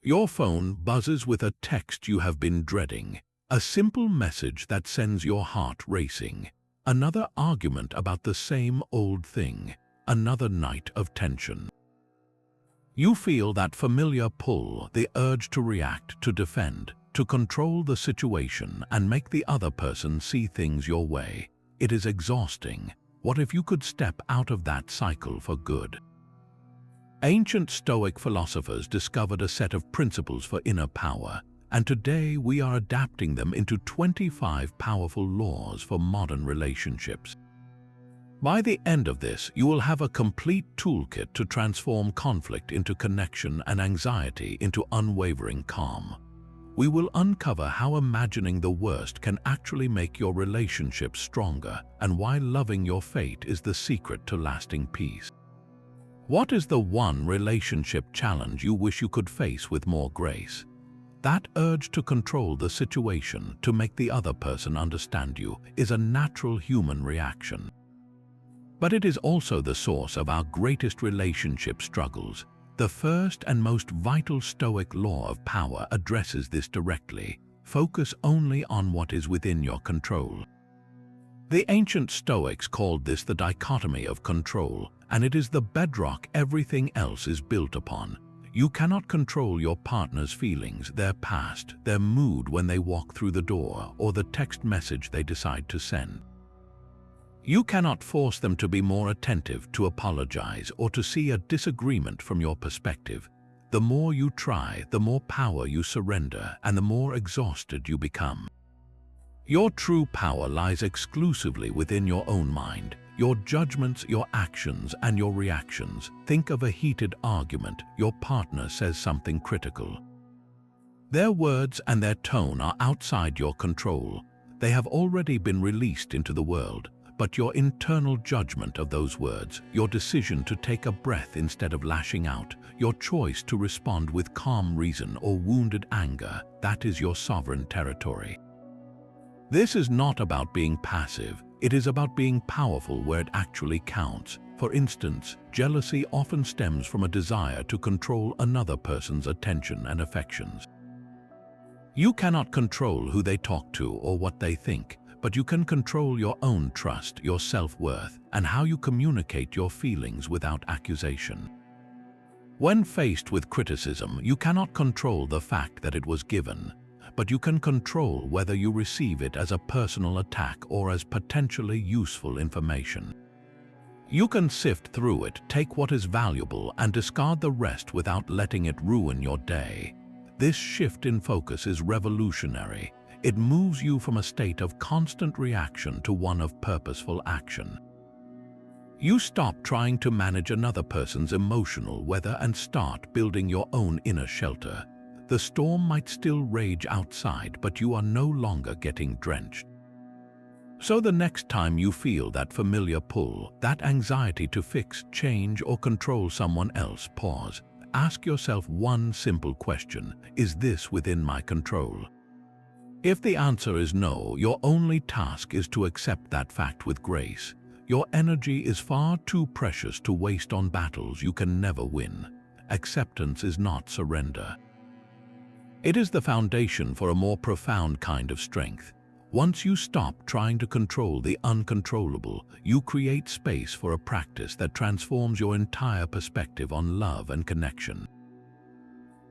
Your phone buzzes with a text you have been dreading, a simple message that sends your heart racing, another argument about the same old thing, another night of tension. You feel that familiar pull, the urge to react, to defend, to control the situation and make the other person see things your way. It is exhausting. What if you could step out of that cycle for good? Ancient Stoic philosophers discovered a set of principles for inner power, and today we are adapting them into 25 powerful laws for modern relationships. By the end of this, you will have a complete toolkit to transform conflict into connection and anxiety into unwavering calm. We will uncover how imagining the worst can actually make your relationship stronger and why loving your fate is the secret to lasting peace. What is the one relationship challenge you wish you could face with more grace? That urge to control the situation, to make the other person understand you, is a natural human reaction. But it is also the source of our greatest relationship struggles. The first and most vital Stoic law of power addresses this directly. Focus only on what is within your control. The ancient Stoics called this the dichotomy of control, and it is the bedrock everything else is built upon. You cannot control your partner's feelings, their past, their mood when they walk through the door, or the text message they decide to send. You cannot force them to be more attentive, to apologize, or to see a disagreement from your perspective. The more you try, the more power you surrender, and the more exhausted you become. Your true power lies exclusively within your own mind, your judgments, your actions, and your reactions. Think of a heated argument. Your partner says something critical. Their words and their tone are outside your control. They have already been released into the world. But your internal judgment of those words, your decision to take a breath instead of lashing out, your choice to respond with calm reason or wounded anger, that is your sovereign territory. This is not about being passive. It is about being powerful where it actually counts. For instance, jealousy often stems from a desire to control another person's attention and affections. You cannot control who they talk to or what they think, but you can control your own trust, your self-worth, and how you communicate your feelings without accusation. When faced with criticism, you cannot control the fact that it was given, but you can control whether you receive it as a personal attack or as potentially useful information. You can sift through it, take what is valuable, and discard the rest without letting it ruin your day. This shift in focus is revolutionary. It moves you from a state of constant reaction to one of purposeful action. You stop trying to manage another person's emotional weather and start building your own inner shelter. The storm might still rage outside, but you are no longer getting drenched. So the next time you feel that familiar pull, that anxiety to fix, change, or control someone else, pause. Ask yourself one simple question: is this within my control? If the answer is no, your only task is to accept that fact with grace. Your energy is far too precious to waste on battles you can never win. Acceptance is not surrender. It is the foundation for a more profound kind of strength. Once you stop trying to control the uncontrollable, you create space for a practice that transforms your entire perspective on love and connection.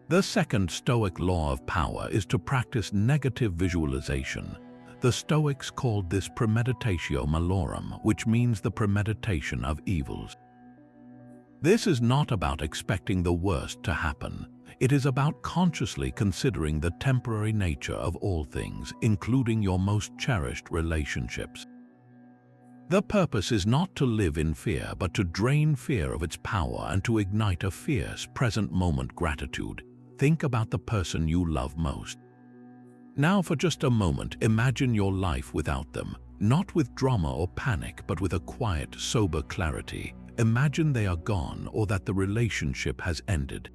The second Stoic law of power is to practice negative visualization. The Stoics called this premeditatio malorum, which means the premeditation of evils. This is not about expecting the worst to happen. It is about consciously considering the temporary nature of all things, including your most cherished relationships. The purpose is not to live in fear, but to drain fear of its power and to ignite a fierce, present-moment gratitude. Think about the person you love most. Now, for just a moment, imagine your life without them, not with drama or panic, but with a quiet, sober clarity. Imagine they are gone or that the relationship has ended.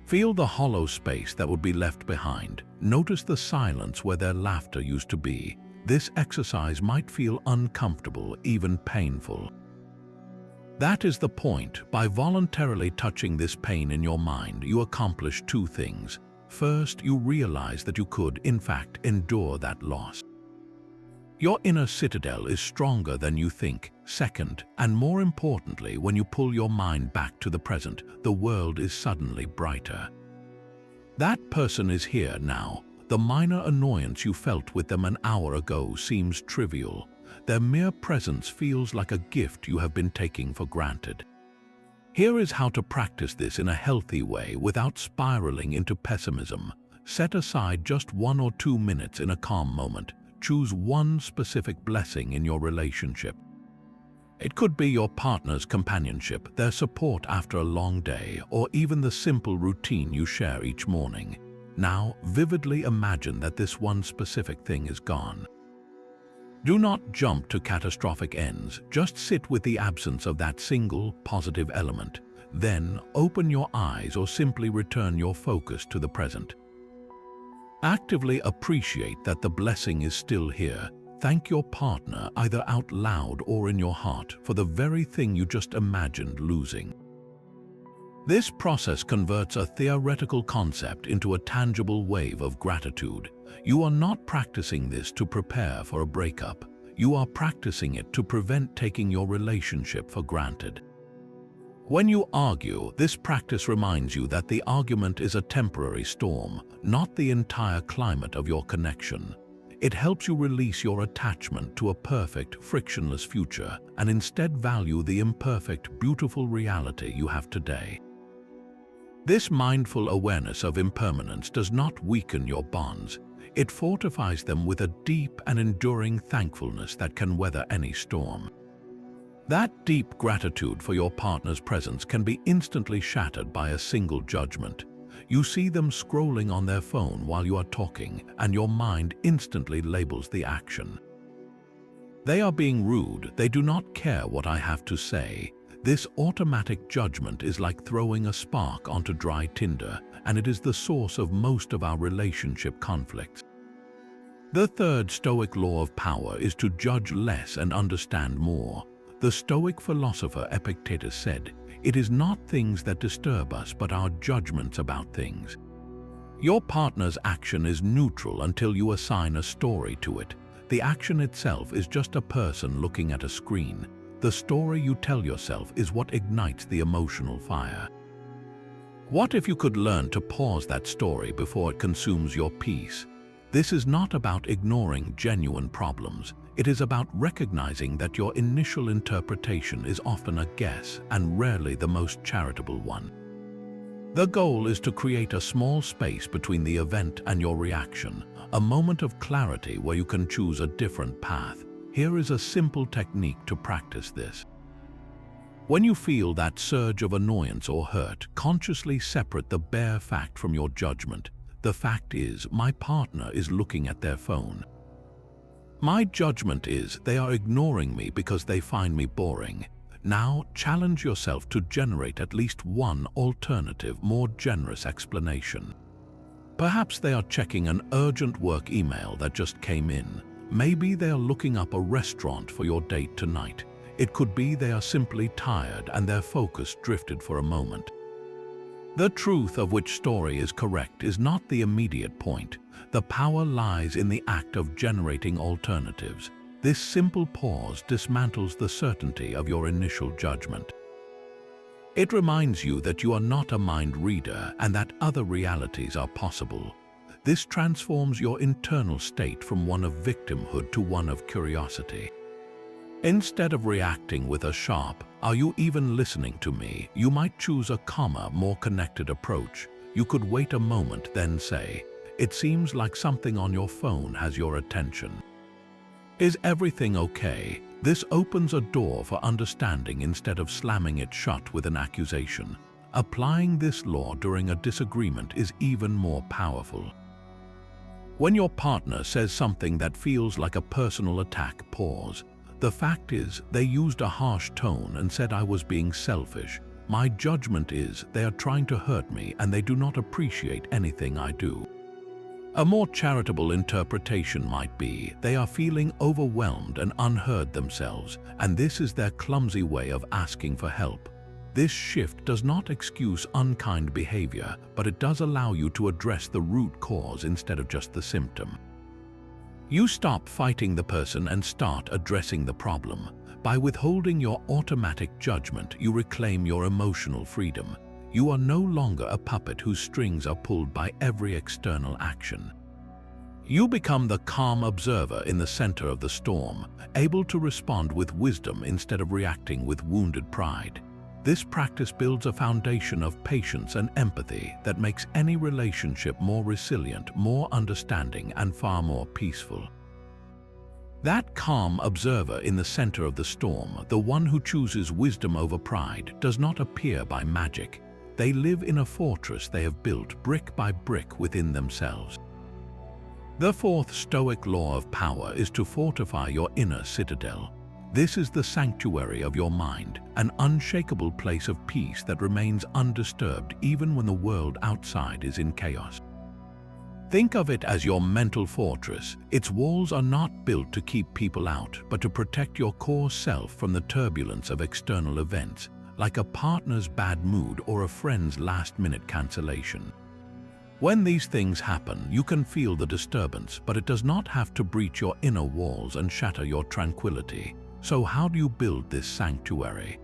Feel the hollow space that would be left behind. Notice the silence where their laughter used to be. This exercise might feel uncomfortable, even painful. That is the point. By voluntarily touching this pain in your mind, you accomplish two things. First, you realize that you could, in fact, endure that loss. Your inner citadel is stronger than you think. Second, and more importantly, when you pull your mind back to the present, the world is suddenly brighter. That person is here now. The minor annoyance you felt with them an hour ago seems trivial. Their mere presence feels like a gift you have been taking for granted. Here is how to practice this in a healthy way without spiraling into pessimism. Set aside just 1 or 2 minutes in a calm moment. Choose one specific blessing in your relationship. It could be your partner's companionship, their support after a long day, or even the simple routine you share each morning. Now, vividly imagine that this one specific thing is gone. Do not jump to catastrophic ends. Just sit with the absence of that single positive element. Then, open your eyes or simply return your focus to the present. Actively appreciate that the blessing is still here. Thank your partner either out loud or in your heart for the very thing you just imagined losing. This process converts a theoretical concept into a tangible wave of gratitude. You are not practicing this to prepare for a breakup. You are practicing it to prevent taking your relationship for granted. When you argue, this practice reminds you that the argument is a temporary storm, not the entire climate of your connection. It helps you release your attachment to a perfect, frictionless future and instead value the imperfect, beautiful reality you have today. This mindful awareness of impermanence does not weaken your bonds. It fortifies them with a deep and enduring thankfulness that can weather any storm. That deep gratitude for your partner's presence can be instantly shattered by a single judgment. You see them scrolling on their phone while you are talking, and your mind instantly labels the action. They are being rude. They do not care what I have to say. This automatic judgment is like throwing a spark onto dry tinder, and it is the source of most of our relationship conflicts. The third Stoic law of power is to judge less and understand more. The Stoic philosopher Epictetus said, "It is not things that disturb us, but our judgments about things." Your partner's action is neutral until you assign a story to it. The action itself is just a person looking at a screen. The story you tell yourself is what ignites the emotional fire. What if you could learn to pause that story before it consumes your peace? This is not about ignoring genuine problems. It is about recognizing that your initial interpretation is often a guess and rarely the most charitable one. The goal is to create a small space between the event and your reaction, a moment of clarity where you can choose a different path. Here is a simple technique to practice this. When you feel that surge of annoyance or hurt, consciously separate the bare fact from your judgment. The fact is, my partner is looking at their phone. My judgment is, they are ignoring me because they find me boring. Now, challenge yourself to generate at least one alternative, more generous explanation. Perhaps they are checking an urgent work email that just came in. Maybe they are looking up a restaurant for your date tonight. It could be they are simply tired and their focus drifted for a moment. The truth of which story is correct is not the immediate point. The power lies in the act of generating alternatives. This simple pause dismantles the certainty of your initial judgment. It reminds you that you are not a mind reader and that other realities are possible. This transforms your internal state from one of victimhood to one of curiosity. Instead of reacting with a sharp, "Are you even listening to me?" you might choose a calmer, more connected approach. You could wait a moment, then say, "It seems like something on your phone has your attention. Is everything okay?" This opens a door for understanding instead of slamming it shut with an accusation. Applying this law during a disagreement is even more powerful. When your partner says something that feels like a personal attack, pause. The fact is, they used a harsh tone and said I was being selfish. My judgment is, they are trying to hurt me and they do not appreciate anything I do. A more charitable interpretation might be they are feeling overwhelmed and unheard themselves, and this is their clumsy way of asking for help. This shift does not excuse unkind behavior, but it does allow you to address the root cause instead of just the symptom. You stop fighting the person and start addressing the problem. By withholding your automatic judgment, you reclaim your emotional freedom. You are no longer a puppet whose strings are pulled by every external action. You become the calm observer in the center of the storm, able to respond with wisdom instead of reacting with wounded pride. This practice builds a foundation of patience and empathy that makes any relationship more resilient, more understanding, and far more peaceful. That calm observer in the center of the storm, the one who chooses wisdom over pride, does not appear by magic. They live in a fortress they have built brick by brick within themselves. The fourth Stoic law of power is to fortify your inner citadel. This is the sanctuary of your mind, an unshakable place of peace that remains undisturbed even when the world outside is in chaos. Think of it as your mental fortress. Its walls are not built to keep people out, but to protect your core self from the turbulence of external events, like a partner's bad mood or a friend's last-minute cancellation. When these things happen, you can feel the disturbance, but it does not have to breach your inner walls and shatter your tranquility. So how do you build this sanctuary?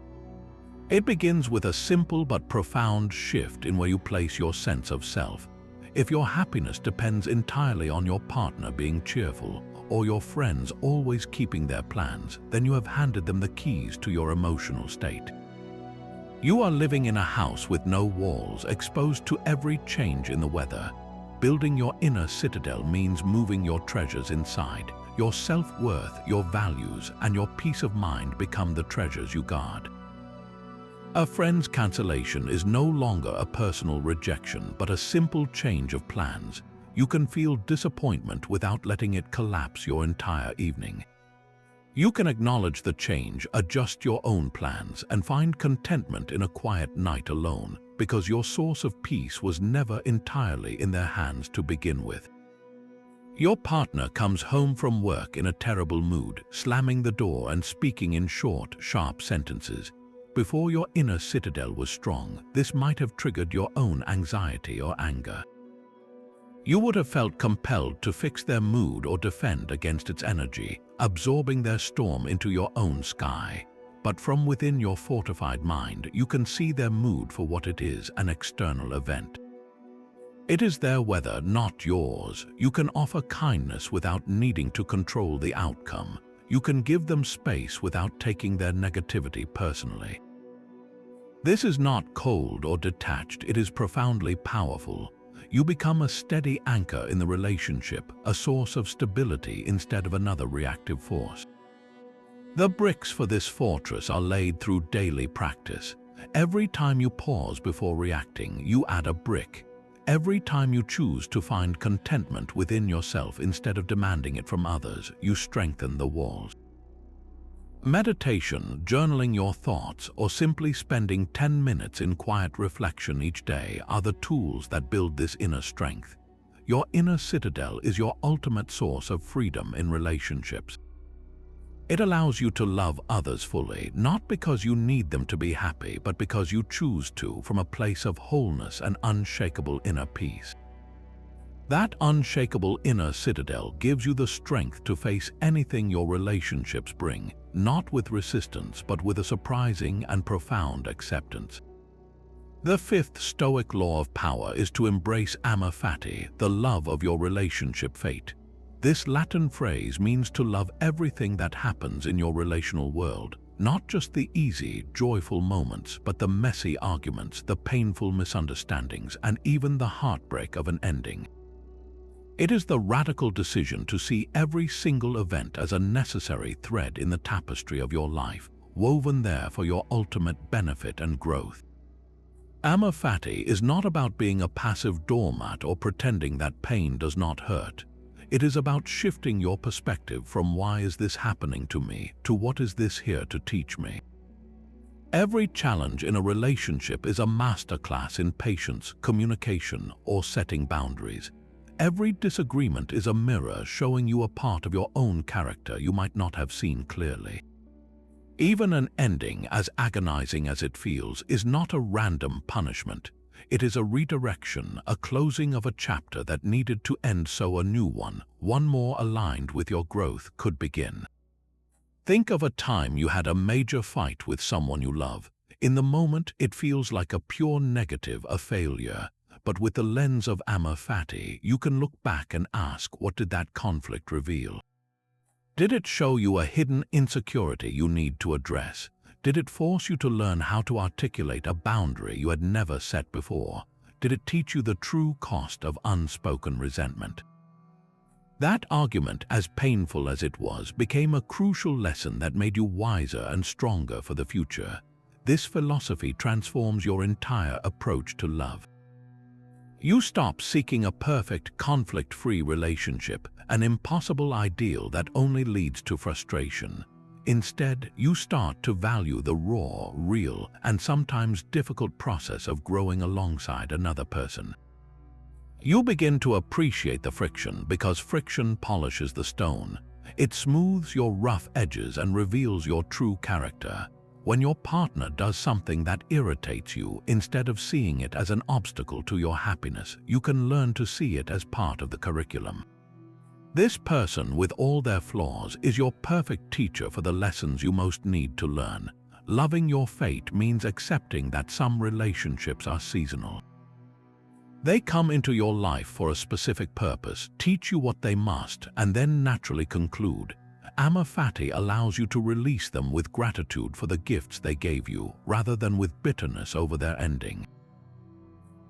It begins with a simple but profound shift in where you place your sense of self. If your happiness depends entirely on your partner being cheerful, or your friends always keeping their plans, then you have handed them the keys to your emotional state. You are living in a house with no walls, exposed to every change in the weather. Building your inner citadel means moving your treasures inside. Your self-worth, your values, and your peace of mind become the treasures you guard. A friend's cancellation is no longer a personal rejection, but a simple change of plans. You can feel disappointment without letting it collapse your entire evening. You can acknowledge the change, adjust your own plans, and find contentment in a quiet night alone, because your source of peace was never entirely in their hands to begin with. Your partner comes home from work in a terrible mood, slamming the door and speaking in short, sharp sentences. Before your inner citadel was strong, this might have triggered your own anxiety or anger. You would have felt compelled to fix their mood or defend against its energy, absorbing their storm into your own sky. But from within your fortified mind, you can see their mood for what it is, an external event. It is their weather, not yours. You can offer kindness without needing to control the outcome. You can give them space without taking their negativity personally. This is not cold or detached, it is profoundly powerful. You become a steady anchor in the relationship, a source of stability instead of another reactive force. The bricks for this fortress are laid through daily practice. Every time you pause before reacting, you add a brick. Every time you choose to find contentment within yourself instead of demanding it from others, you strengthen the walls. Meditation, journaling your thoughts, or simply spending 10 minutes in quiet reflection each day are the tools that build this inner strength. Your inner citadel is your ultimate source of freedom in relationships. It allows you to love others fully, not because you need them to be happy, but because you choose to from a place of wholeness and unshakable inner peace. That unshakable inner citadel gives you the strength to face anything your relationships bring, not with resistance, but with a surprising and profound acceptance. The fifth Stoic law of power is to embrace Amor Fati, the love of your relationship fate. This Latin phrase means to love everything that happens in your relational world, not just the easy, joyful moments, but the messy arguments, the painful misunderstandings, and even the heartbreak of an ending. It is the radical decision to see every single event as a necessary thread in the tapestry of your life, woven there for your ultimate benefit and growth. Amor Fati is not about being a passive doormat or pretending that pain does not hurt. It is about shifting your perspective from "why is this happening to me" to "what is this here to teach me?" Every challenge in a relationship is a masterclass in patience, communication, or setting boundaries. every disagreement is a mirror showing you a part of your own character you might not have seen clearly. Even an ending, as agonizing as it feels, is not a random punishment. It is a redirection, a closing of a chapter that needed to end so a new one more aligned with your growth, could begin. Think of a time you had a major fight with someone you love. In the moment, it feels like a pure negative, a failure. But with the lens of Amor Fati, you can look back and ask, what did that conflict reveal? Did it show you a hidden insecurity you need to address? Did it force you to learn how to articulate a boundary you had never set before? Did it teach you the true cost of unspoken resentment? That argument, as painful as it was, became a crucial lesson that made you wiser and stronger for the future. This philosophy transforms your entire approach to love. You stop seeking a perfect, conflict-free relationship, an impossible ideal that only leads to frustration. Instead, you start to value the raw, real, and sometimes difficult process of growing alongside another person. You begin to appreciate the friction because friction polishes the stone. It smooths your rough edges and reveals your true character. When your partner does something that irritates you, instead of seeing it as an obstacle to your happiness, you can learn to see it as part of the curriculum. This person, with all their flaws, is your perfect teacher for the lessons you most need to learn. Loving your fate means accepting that some relationships are seasonal. They come into your life for a specific purpose, teach you what they must, and then naturally conclude. Amor Fati allows you to release them with gratitude for the gifts they gave you, rather than with bitterness over their ending.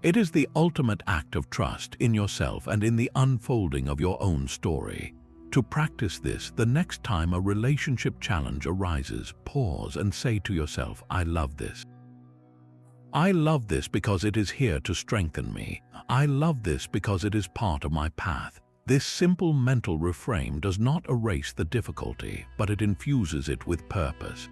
It is the ultimate act of trust in yourself and in the unfolding of your own story. To practice this, the next time a relationship challenge arises, pause and say to yourself, I love this. I love this because it is here to strengthen me. I love this because it is part of my path. This simple mental reframe does not erase the difficulty, but it infuses it with purpose.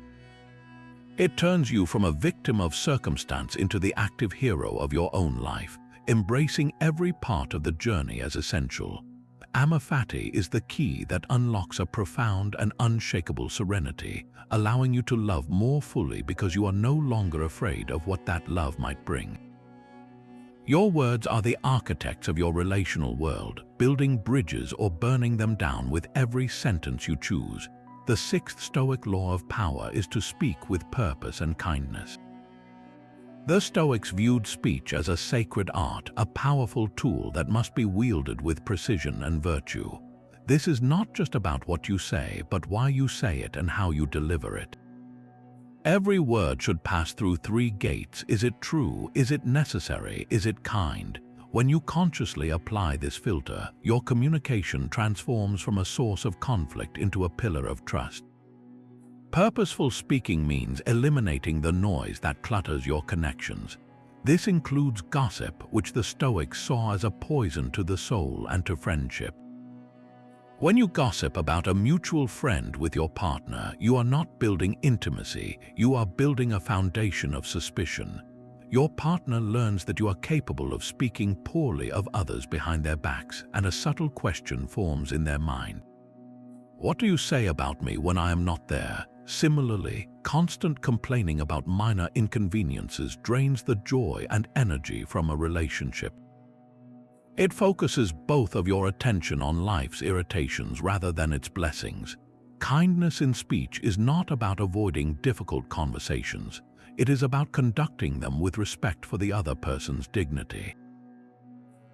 It turns you from a victim of circumstance into the active hero of your own life, embracing every part of the journey as essential. Amor Fati is the key that unlocks a profound and unshakable serenity, allowing you to love more fully because you are no longer afraid of what that love might bring. Your words are the architects of your relational world, building bridges or burning them down with every sentence you choose. The sixth Stoic law of power is to speak with purpose and kindness. The Stoics viewed speech as a sacred art, a powerful tool that must be wielded with precision and virtue. This is not just about what you say, but why you say it and how you deliver it. Every word should pass through three gates. Is it true? Is it necessary? Is it kind? When you consciously apply this filter, your communication transforms from a source of conflict into a pillar of trust. Purposeful speaking means eliminating the noise that clutters your connections. This includes gossip, which the Stoics saw as a poison to the soul and to friendship. When you gossip about a mutual friend with your partner, you are not building intimacy, you are building a foundation of suspicion. Your partner learns that you are capable of speaking poorly of others behind their backs, and a subtle question forms in their mind. What do you say about me when I am not there? Similarly, constant complaining about minor inconveniences drains the joy and energy from a relationship. It focuses both of your attention on life's irritations rather than its blessings. Kindness in speech is not about avoiding difficult conversations. It is about conducting them with respect for the other person's dignity.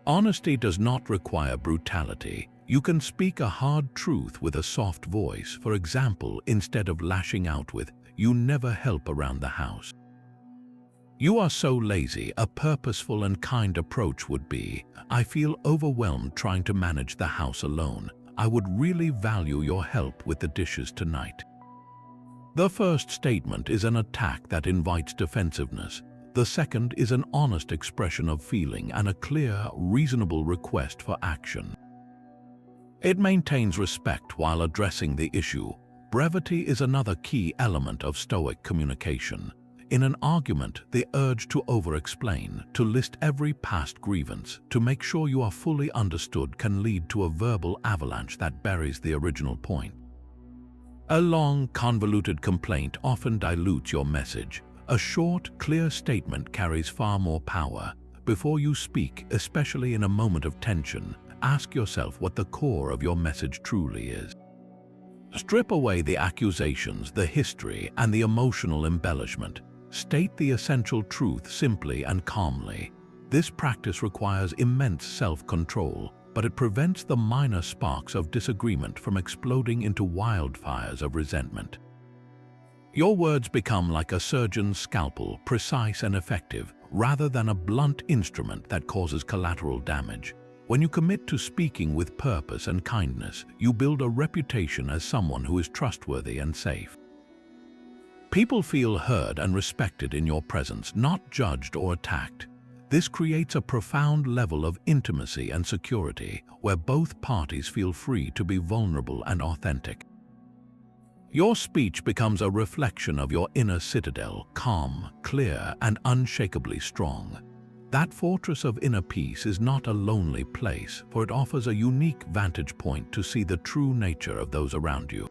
Honesty does not require brutality. You can speak a hard truth with a soft voice, for example, instead of lashing out with, "You never help around the house." You are so lazy. A purposeful and kind approach would be, "I feel overwhelmed trying to manage the house alone. I would really value your help with the dishes tonight." The first statement is an attack that invites defensiveness. The second is an honest expression of feeling and a clear, reasonable request for action. It maintains respect while addressing the issue. Brevity is another key element of Stoic communication. In an argument, the urge to over-explain, to list every past grievance, to make sure you are fully understood can lead to a verbal avalanche that buries the original point. A long, convoluted complaint often dilutes your message. A short, clear statement carries far more power. Before you speak, especially in a moment of tension, ask yourself what the core of your message truly is. Strip away the accusations, the history, and the emotional embellishment. State the essential truth simply and calmly. This practice requires immense self-control, but it prevents the minor sparks of disagreement from exploding into wildfires of resentment. Your words become like a surgeon's scalpel, precise and effective, rather than a blunt instrument that causes collateral damage. When you commit to speaking with purpose and kindness, you build a reputation as someone who is trustworthy and safe. People feel heard and respected in your presence, not judged or attacked. This creates a profound level of intimacy and security, where both parties feel free to be vulnerable and authentic. Your speech becomes a reflection of your inner citadel, calm, clear, and unshakably strong. That fortress of inner peace is not a lonely place, for it offers a unique vantage point to see the true nature of those around you.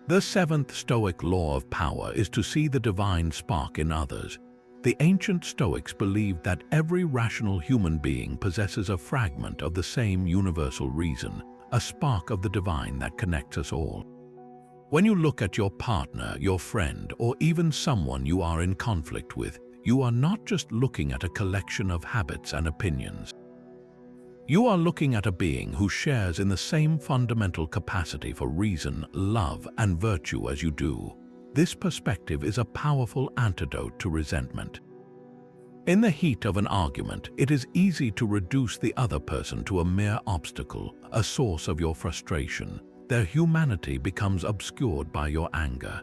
The seventh Stoic law of power is to see the divine spark in others. The ancient Stoics believed that every rational human being possesses a fragment of the same universal reason, a spark of the divine that connects us all. When you look at your partner, your friend, or even someone you are in conflict with, you are not just looking at a collection of habits and opinions. You are looking at a being who shares in the same fundamental capacity for reason, love, and virtue as you do. This perspective is a powerful antidote to resentment. In the heat of an argument, it is easy to reduce the other person to a mere obstacle, a source of your frustration. Their humanity becomes obscured by your anger.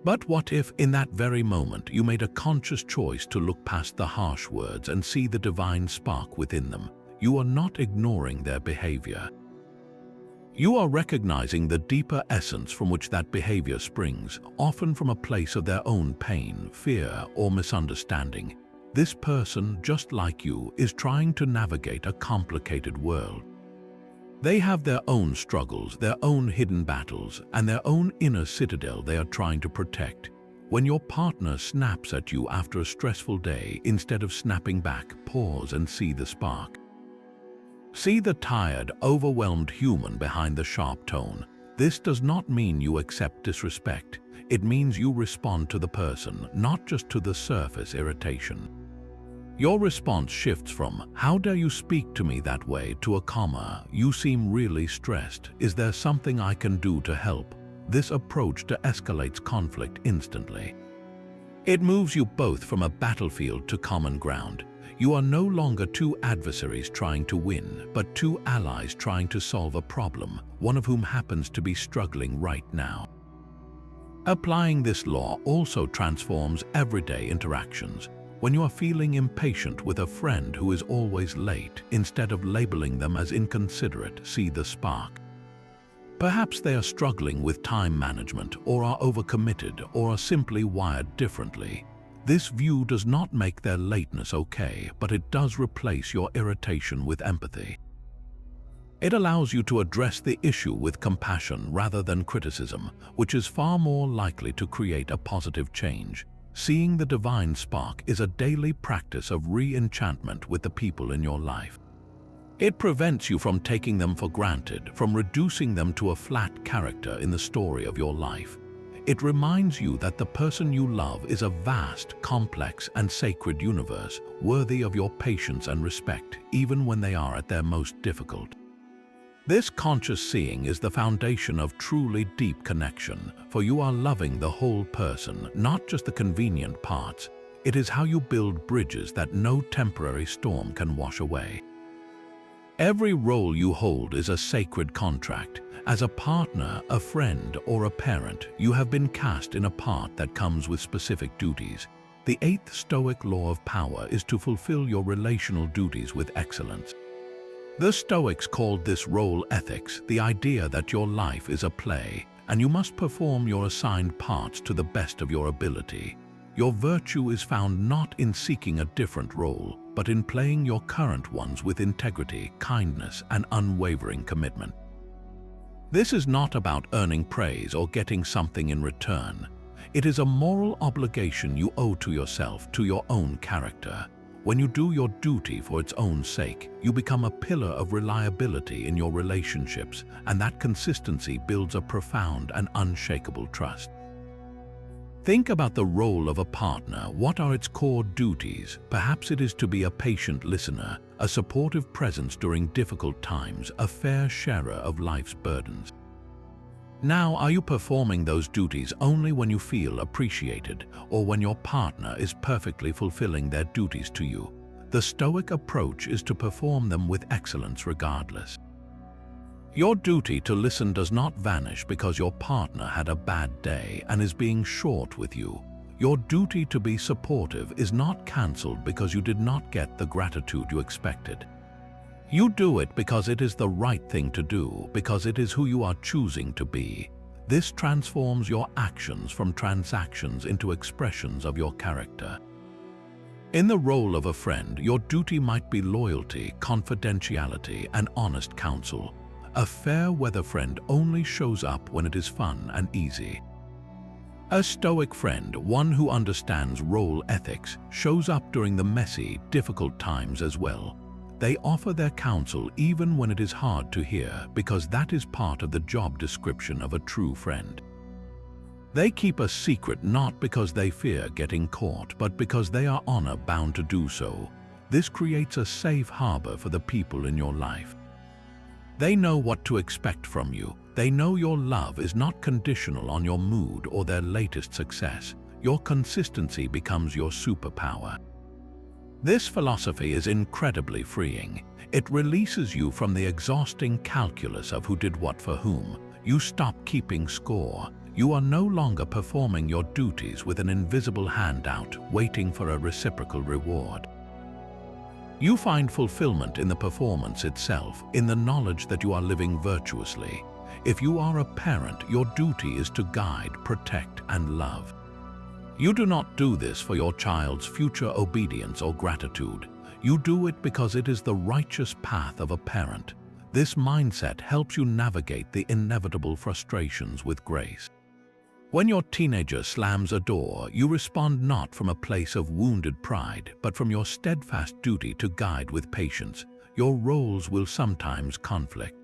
But what if, in that very moment, you made a conscious choice to look past the harsh words and see the divine spark within them? You are not ignoring their behavior. You are recognizing the deeper essence from which that behavior springs, often from a place of their own pain, fear, or misunderstanding. This person, just like you, is trying to navigate a complicated world. They have their own struggles, their own hidden battles, and their own inner citadel they are trying to protect. When your partner snaps at you after a stressful day, instead of snapping back, pause and see the spark. See the tired, overwhelmed human behind the sharp tone. This does not mean you accept disrespect. It means you respond to the person, not just to the surface irritation. Your response shifts from, "How dare you speak to me that way?" to a comma, "You seem really stressed. Is there something I can do to help?" This approach de-escalates conflict instantly. It moves you both from a battlefield to common ground. You are no longer two adversaries trying to win, but two allies trying to solve a problem, one of whom happens to be struggling right now. Applying this law also transforms everyday interactions. When you are feeling impatient with a friend who is always late, instead of labeling them as inconsiderate, see the spark. Perhaps they are struggling with time management, or are overcommitted, or are simply wired differently. This view does not make their lateness okay, but it does replace your irritation with empathy. It allows you to address the issue with compassion rather than criticism, which is far more likely to create a positive change. Seeing the divine spark is a daily practice of re-enchantment with the people in your life. It prevents you from taking them for granted, from reducing them to a flat character in the story of your life. It reminds you that the person you love is a vast, complex, and sacred universe, worthy of your patience and respect, even when they are at their most difficult. This conscious seeing is the foundation of truly deep connection, for you are loving the whole person, not just the convenient parts. It is how you build bridges that no temporary storm can wash away. Every role you hold is a sacred contract. As a partner, a friend, or a parent, you have been cast in a part that comes with specific duties. The eighth Stoic law of power is to fulfill your relational duties with excellence. The Stoics called this role ethics, the idea that your life is a play, and you must perform your assigned parts to the best of your ability. Your virtue is found not in seeking a different role, but in playing your current ones with integrity, kindness, and unwavering commitment. This is not about earning praise or getting something in return. It is a moral obligation you owe to yourself, to your own character. When you do your duty for its own sake, you become a pillar of reliability in your relationships, and that consistency builds a profound and unshakable trust. Think about the role of a partner. What are its core duties? Perhaps it is to be a patient listener, a supportive presence during difficult times, a fair sharer of life's burdens. Now, are you performing those duties only when you feel appreciated, or when your partner is perfectly fulfilling their duties to you? The Stoic approach is to perform them with excellence regardless. Your duty to listen does not vanish because your partner had a bad day and is being short with you. Your duty to be supportive is not cancelled because you did not get the gratitude you expected. You do it because it is the right thing to do, because it is who you are choosing to be. This transforms your actions from transactions into expressions of your character. In the role of a friend, your duty might be loyalty, confidentiality, and honest counsel. A fair-weather friend only shows up when it is fun and easy. A Stoic friend, one who understands role ethics, shows up during the messy, difficult times as well. They offer their counsel even when it is hard to hear, because that is part of the job description of a true friend. They keep a secret not because they fear getting caught, but because they are honor-bound to do so. This creates a safe harbor for the people in your life. They know what to expect from you. They know your love is not conditional on your mood or their latest success. Your consistency becomes your superpower. This philosophy is incredibly freeing. It releases you from the exhausting calculus of who did what for whom. You stop keeping score. You are no longer performing your duties with an invisible handout, waiting for a reciprocal reward. You find fulfillment in the performance itself, in the knowledge that you are living virtuously. If you are a parent, your duty is to guide, protect, and love. You do not do this for your child's future obedience or gratitude. You do it because it is the righteous path of a parent. This mindset helps you navigate the inevitable frustrations with grace. When your teenager slams a door, you respond not from a place of wounded pride, but from your steadfast duty to guide with patience. Your roles will sometimes conflict.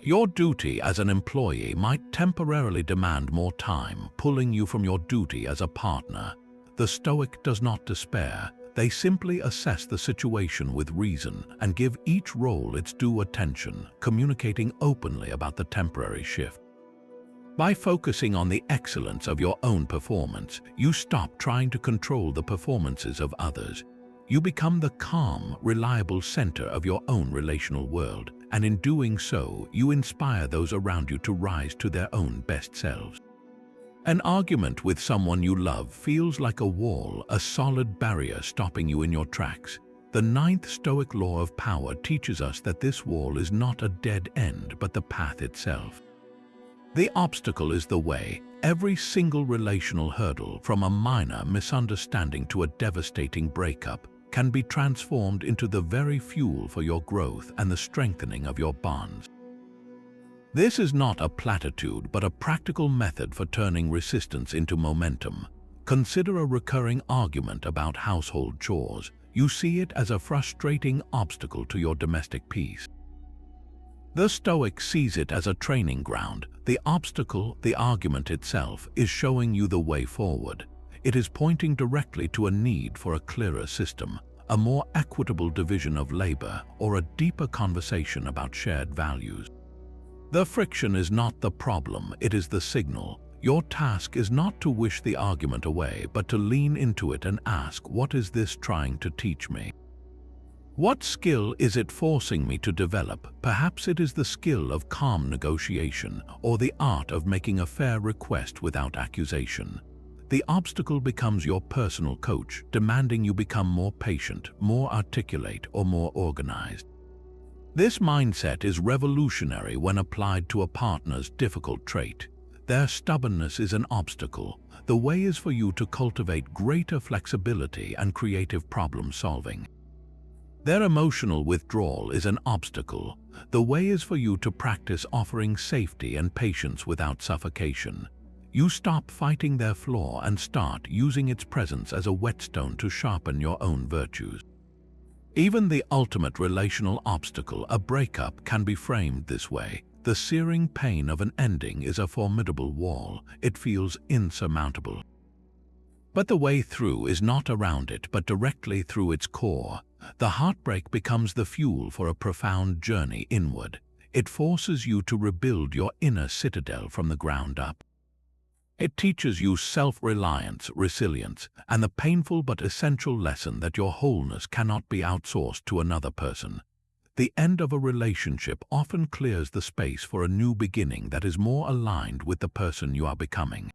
Your duty as an employee might temporarily demand more time, pulling you from your duty as a partner. The Stoic does not despair. They simply assess the situation with reason and give each role its due attention, communicating openly about the temporary shift. By focusing on the excellence of your own performance, you stop trying to control the performances of others. You become the calm, reliable center of your own relational world, and in doing so, you inspire those around you to rise to their own best selves. An argument with someone you love feels like a wall, a solid barrier stopping you in your tracks. The 9th Stoic Law of Power teaches us that this wall is not a dead end, but the path itself. The obstacle is the way. Every single relational hurdle, from a minor misunderstanding to a devastating breakup, can be transformed into the very fuel for your growth and the strengthening of your bonds. This is not a platitude, but a practical method for turning resistance into momentum. Consider a recurring argument about household chores. You see it as a frustrating obstacle to your domestic peace. The Stoic sees it as a training ground. The obstacle, the argument itself, is showing you the way forward. It is pointing directly to a need for a clearer system, a more equitable division of labor, or a deeper conversation about shared values. The friction is not the problem, it is the signal. Your task is not to wish the argument away, but to lean into it and ask, what is this trying to teach me? What skill is it forcing me to develop? Perhaps it is the skill of calm negotiation or the art of making a fair request without accusation. The obstacle becomes your personal coach, demanding you become more patient, more articulate, or more organized. This mindset is revolutionary when applied to a partner's difficult trait. Their stubbornness is an obstacle. The way is for you to cultivate greater flexibility and creative problem solving. Their emotional withdrawal is an obstacle. The way is for you to practice offering safety and patience without suffocation. You stop fighting their flaw and start using its presence as a whetstone to sharpen your own virtues. Even the ultimate relational obstacle, a breakup, can be framed this way. The searing pain of an ending is a formidable wall. It feels insurmountable. But the way through is not around it, but directly through its core. The heartbreak becomes the fuel for a profound journey inward. It forces you to rebuild your inner citadel from the ground up. It teaches you self-reliance, resilience, and the painful but essential lesson that your wholeness cannot be outsourced to another person. The end of a relationship often clears the space for a new beginning that is more aligned with the person you are becoming.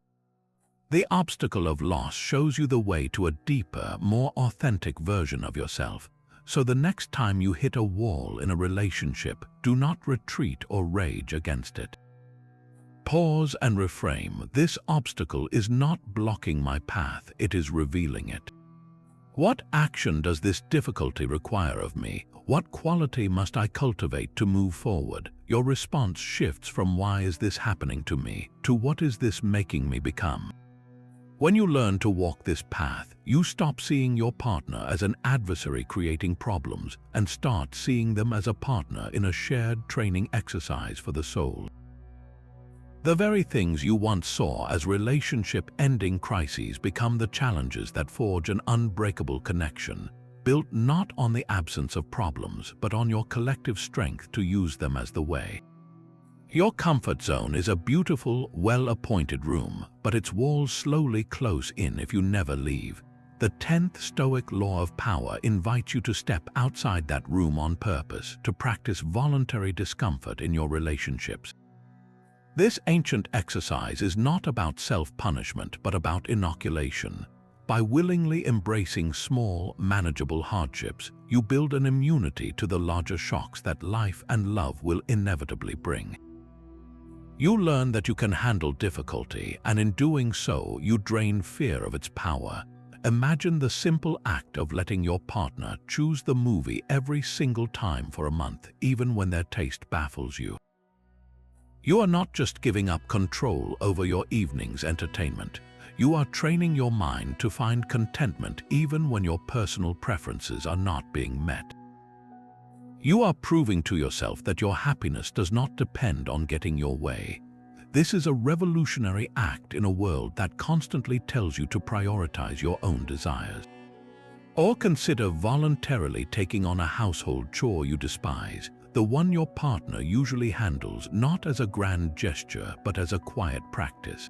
The obstacle of loss shows you the way to a deeper, more authentic version of yourself. So the next time you hit a wall in a relationship, do not retreat or rage against it. Pause and reframe. This obstacle is not blocking my path, it is revealing it. What action does this difficulty require of me? What quality must I cultivate to move forward? Your response shifts from "why is this happening to me?" to "what is this making me become?" When you learn to walk this path, you stop seeing your partner as an adversary creating problems and start seeing them as a partner in a shared training exercise for the soul. The very things you once saw as relationship-ending crises become the challenges that forge an unbreakable connection, built not on the absence of problems, but on your collective strength to use them as the way. Your comfort zone is a beautiful, well-appointed room, but its walls slowly close in if you never leave. The 10th Stoic Law of Power invites you to step outside that room on purpose, to practice voluntary discomfort in your relationships. This ancient exercise is not about self-punishment, but about inoculation. By willingly embracing small, manageable hardships, you build an immunity to the larger shocks that life and love will inevitably bring. You learn that you can handle difficulty, and in doing so, you drain fear of its power. Imagine the simple act of letting your partner choose the movie every single time for a month, even when their taste baffles you. You are not just giving up control over your evening's entertainment. You are training your mind to find contentment even when your personal preferences are not being met. You are proving to yourself that your happiness does not depend on getting your way. This is a revolutionary act in a world that constantly tells you to prioritize your own desires. Or consider voluntarily taking on a household chore you despise, the one your partner usually handles not as a grand gesture but as a quiet practice.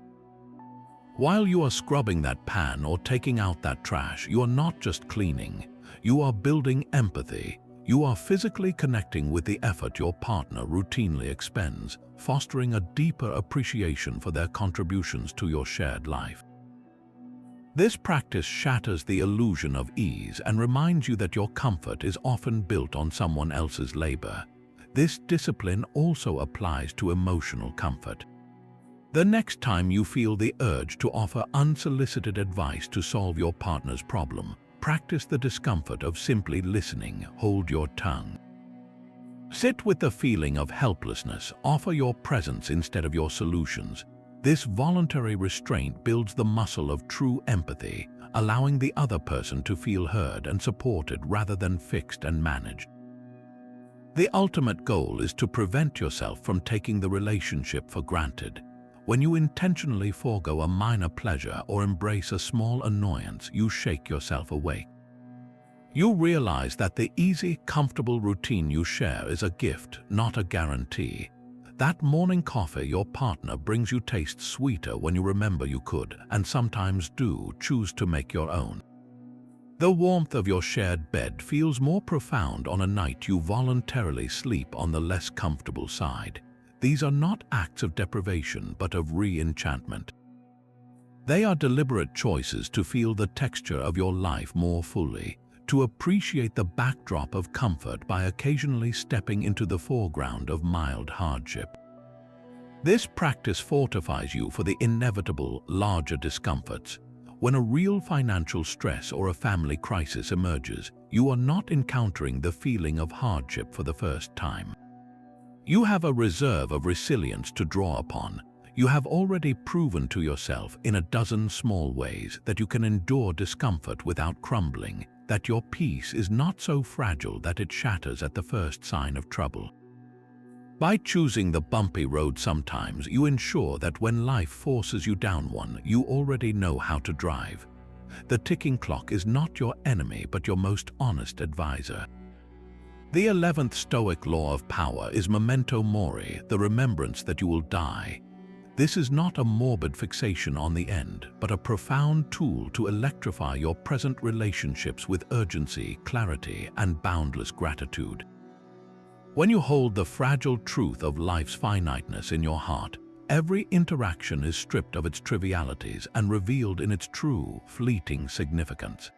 While you are scrubbing that pan or taking out that trash, you are not just cleaning, you are building empathy. You are physically connecting with the effort your partner routinely expends, fostering a deeper appreciation for their contributions to your shared life. This practice shatters the illusion of ease and reminds you that your comfort is often built on someone else's labor. This discipline also applies to emotional comfort. The next time you feel the urge to offer unsolicited advice to solve your partner's problem, practice the discomfort of simply listening. Hold your tongue. Sit with the feeling of helplessness. Offer your presence instead of your solutions. This voluntary restraint builds the muscle of true empathy, allowing the other person to feel heard and supported rather than fixed and managed. The ultimate goal is to prevent yourself from taking the relationship for granted. When you intentionally forego a minor pleasure or embrace a small annoyance, you shake yourself awake. You realize that the easy, comfortable routine you share is a gift, not a guarantee. That morning coffee your partner brings you tastes sweeter when you remember you could, and sometimes do, choose to make your own. The warmth of your shared bed feels more profound on a night you voluntarily sleep on the less comfortable side. These are not acts of deprivation, but of re-enchantment. They are deliberate choices to feel the texture of your life more fully, to appreciate the backdrop of comfort by occasionally stepping into the foreground of mild hardship. This practice fortifies you for the inevitable larger discomforts. When a real financial stress or a family crisis emerges, you are not encountering the feeling of hardship for the first time. You have a reserve of resilience to draw upon. You have already proven to yourself in a dozen small ways that you can endure discomfort without crumbling, that your peace is not so fragile that it shatters at the first sign of trouble. By choosing the bumpy road sometimes, you ensure that when life forces you down one, you already know how to drive. The ticking clock is not your enemy but your most honest advisor. The 11th Stoic Law of Power is memento mori, the remembrance that you will die. This is not a morbid fixation on the end, but a profound tool to electrify your present relationships with urgency, clarity, and boundless gratitude. When you hold the fragile truth of life's finiteness in your heart, every interaction is stripped of its trivialities and revealed in its true, fleeting significance.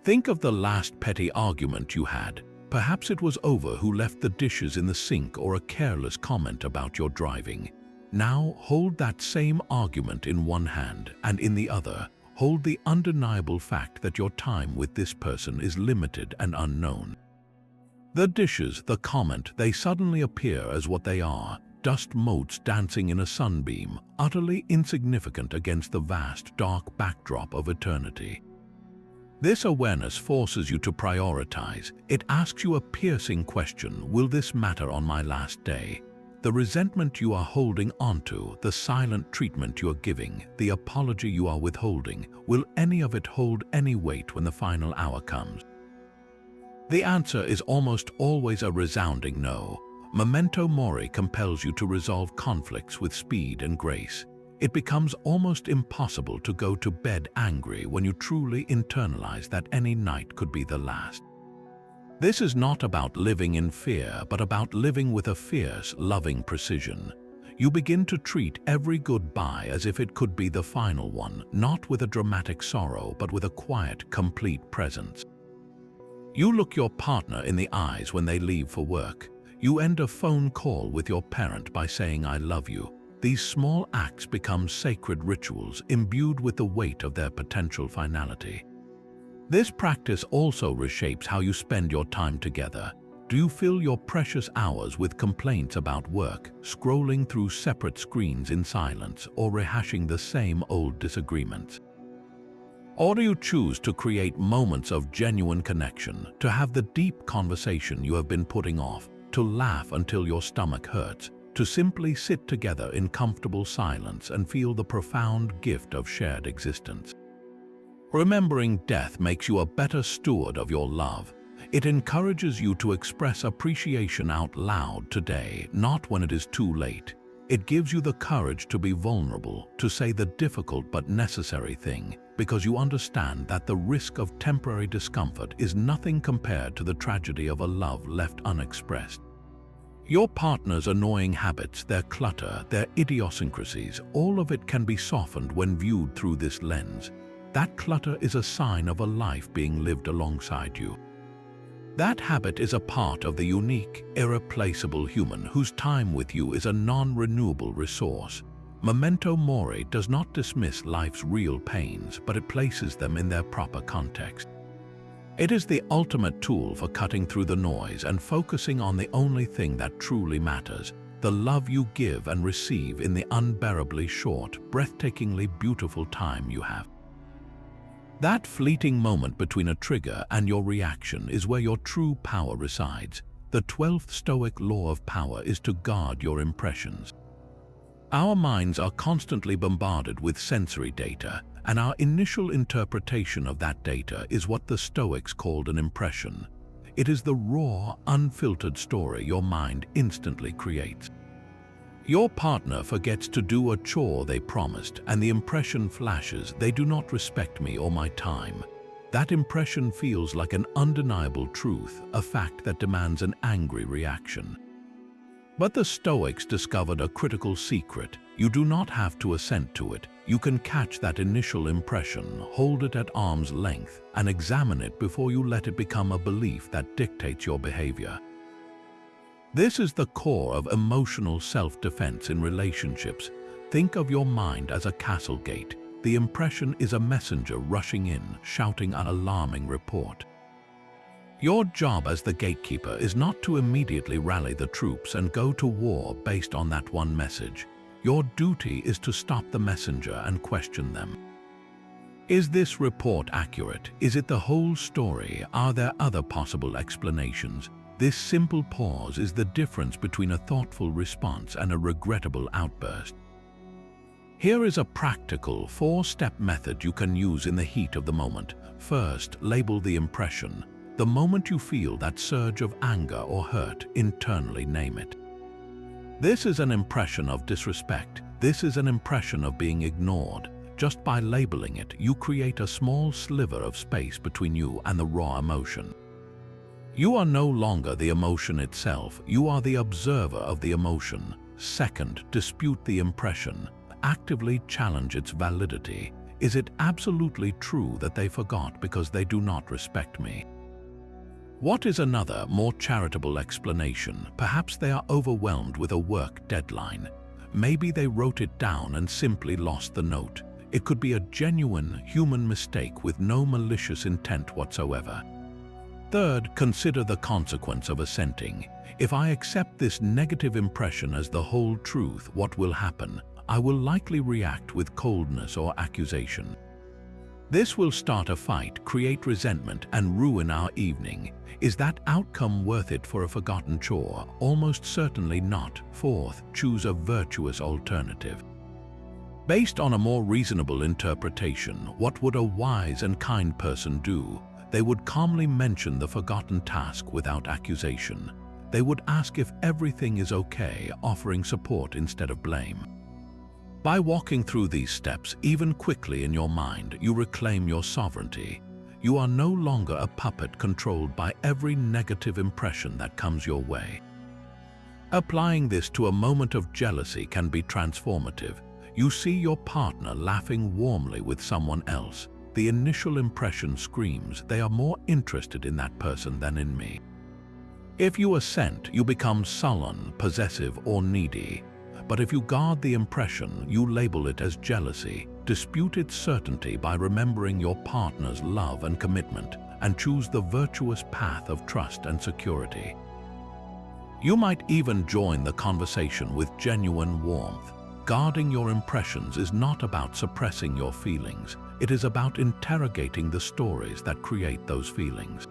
Think of the last petty argument you had. Perhaps it was over who left the dishes in the sink or a careless comment about your driving. Now hold that same argument in one hand, and in the other, hold the undeniable fact that your time with this person is limited and unknown. The dishes, the comment, they suddenly appear as what they are, dust motes dancing in a sunbeam, utterly insignificant against the vast, dark backdrop of eternity. This awareness forces you to prioritize. It asks you a piercing question: will this matter on my last day? The resentment you are holding onto, the silent treatment you are giving, the apology you are withholding, will any of it hold any weight when the final hour comes? The answer is almost always a resounding no. Memento mori compels you to resolve conflicts with speed and grace. It becomes almost impossible to go to bed angry when you truly internalize that any night could be the last. This is not about living in fear, but about living with a fierce, loving precision. You begin to treat every goodbye as if it could be the final one, not with a dramatic sorrow, but with a quiet, complete presence. You look your partner in the eyes when they leave for work. You end a phone call with your parent by saying "I love you." These small acts become sacred rituals imbued with the weight of their potential finality. This practice also reshapes how you spend your time together. Do you fill your precious hours with complaints about work, scrolling through separate screens in silence, or rehashing the same old disagreements? Or do you choose to create moments of genuine connection, to have the deep conversation you have been putting off, to laugh until your stomach hurts, to simply sit together in comfortable silence and feel the profound gift of shared existence? Remembering death makes you a better steward of your love. It encourages you to express appreciation out loud today, not when it is too late. It gives you the courage to be vulnerable, to say the difficult but necessary thing, because you understand that the risk of temporary discomfort is nothing compared to the tragedy of a love left unexpressed. Your partner's annoying habits, their clutter, their idiosyncrasies, all of it can be softened when viewed through this lens. That clutter is a sign of a life being lived alongside you. That habit is a part of the unique, irreplaceable human whose time with you is a non-renewable resource. Memento mori does not dismiss life's real pains, but it places them in their proper context. It is the ultimate tool for cutting through the noise and focusing on the only thing that truly matters: the love you give and receive in the unbearably short, breathtakingly beautiful time you have. That fleeting moment between a trigger and your reaction is where your true power resides. The 12th Stoic Law of Power is to guard your impressions. Our minds are constantly bombarded with sensory data, and our initial interpretation of that data is what the Stoics called an impression. It is the raw, unfiltered story your mind instantly creates. Your partner forgets to do a chore they promised, and the impression flashes: they do not respect me or my time. That impression feels like an undeniable truth, a fact that demands an angry reaction. But the Stoics discovered a critical secret. You do not have to assent to it. You can catch that initial impression, hold it at arm's length, and examine it before you let it become a belief that dictates your behavior. This is the core of emotional self-defense in relationships. Think of your mind as a castle gate. The impression is a messenger rushing in, shouting an alarming report. Your job as the gatekeeper is not to immediately rally the troops and go to war based on that one message. Your duty is to stop the messenger and question them. Is this report accurate? Is it the whole story? Are there other possible explanations? This simple pause is the difference between a thoughtful response and a regrettable outburst. Here is a practical 4-step method you can use in the heat of the moment. First, label the impression. The moment you feel that surge of anger or hurt, internally name it. This is an impression of disrespect. This is an impression of being ignored. Just by labeling it, you create a small sliver of space between you and the raw emotion. You are no longer the emotion itself, you are the observer of the emotion. Second, dispute the impression. Actively challenge its validity. Is it absolutely true that they forgot because they do not respect me? What is another, more charitable explanation? Perhaps they are overwhelmed with a work deadline. Maybe they wrote it down and simply lost the note. It could be a genuine human mistake with no malicious intent whatsoever. Third, consider the consequence of assenting. If I accept this negative impression as the whole truth, what will happen? I will likely react with coldness or accusation. This will start a fight, create resentment, and ruin our evening. Is that outcome worth it for a forgotten chore? Almost certainly not. Fourth, choose a virtuous alternative. Based on a more reasonable interpretation, what would a wise and kind person do? They would calmly mention the forgotten task without accusation. They would ask if everything is okay, offering support instead of blame. By walking through these steps, even quickly in your mind, you reclaim your sovereignty. You are no longer a puppet controlled by every negative impression that comes your way. Applying this to a moment of jealousy can be transformative. You see your partner laughing warmly with someone else. The initial impression screams, they are more interested in that person than in me. If you assent, you become sullen, possessive, or needy. But if you guard the impression, you label it as jealousy, dispute its certainty by remembering your partner's love and commitment, and choose the virtuous path of trust and security. You might even join the conversation with genuine warmth. Guarding your impressions is not about suppressing your feelings. It is about interrogating the stories that create those feelings.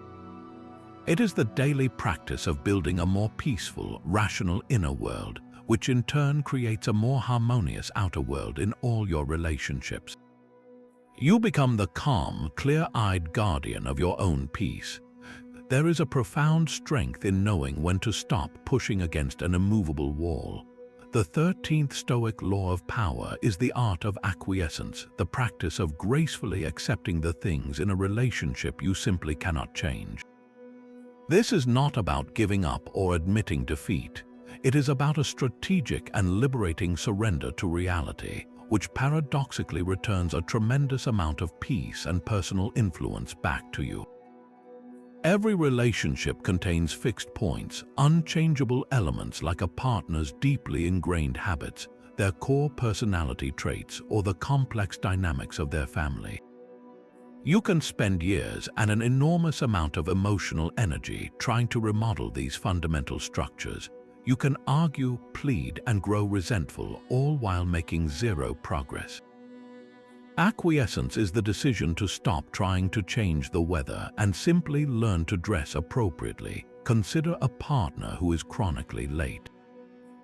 It is the daily practice of building a more peaceful, rational inner world, which in turn creates a more harmonious outer world in all your relationships. You become the calm, clear-eyed guardian of your own peace. There is a profound strength in knowing when to stop pushing against an immovable wall. The 13th Stoic Law of Power is the art of acquiescence, the practice of gracefully accepting the things in a relationship you simply cannot change. This is not about giving up or admitting defeat. It is about a strategic and liberating surrender to reality, which paradoxically returns a tremendous amount of peace and personal influence back to you. Every relationship contains fixed points, unchangeable elements like a partner's deeply ingrained habits, their core personality traits, or the complex dynamics of their family. You can spend years and an enormous amount of emotional energy trying to remodel these fundamental structures. You can argue, plead, and grow resentful, all while making zero progress. Acquiescence is the decision to stop trying to change the weather and simply learn to dress appropriately. Consider a partner who is chronically late.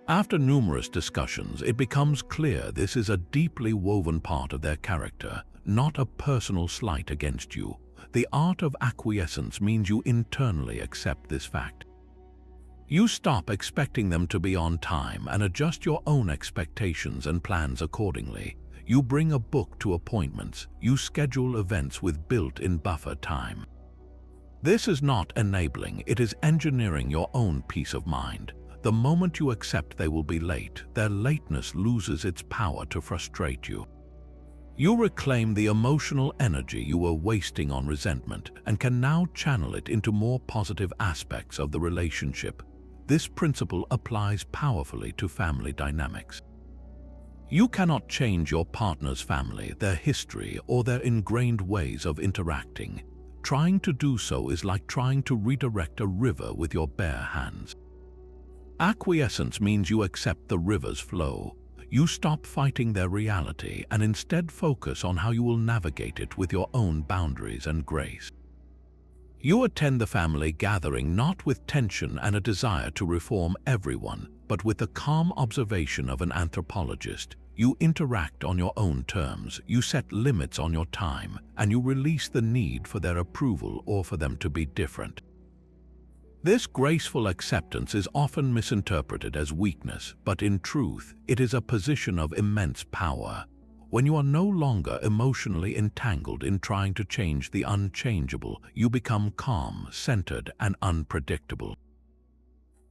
After numerous discussions, it becomes clear this is a deeply woven part of their character, not a personal slight against you. The art of acquiescence means you internally accept this fact. You stop expecting them to be on time and adjust your own expectations and plans accordingly. You bring a book to appointments. You schedule events with built-in buffer time. This is not enabling, it is engineering your own peace of mind. The moment you accept they will be late, their lateness loses its power to frustrate you. You reclaim the emotional energy you were wasting on resentment and can now channel it into more positive aspects of the relationship. this principle applies powerfully to family dynamics. You cannot change your partner's family, their history, or their ingrained ways of interacting. Trying to do so is like trying to redirect a river with your bare hands. Acquiescence means you accept the river's flow. You stop fighting their reality and instead focus on how you will navigate it with your own boundaries and grace. You attend the family gathering not with tension and a desire to reform everyone, but with the calm observation of an anthropologist. You interact on your own terms, you set limits on your time, and you release the need for their approval or for them to be different. This graceful acceptance is often misinterpreted as weakness, but in truth, it is a position of immense power. When you are no longer emotionally entangled in trying to change the unchangeable, you become calm, centered, and unpredictable.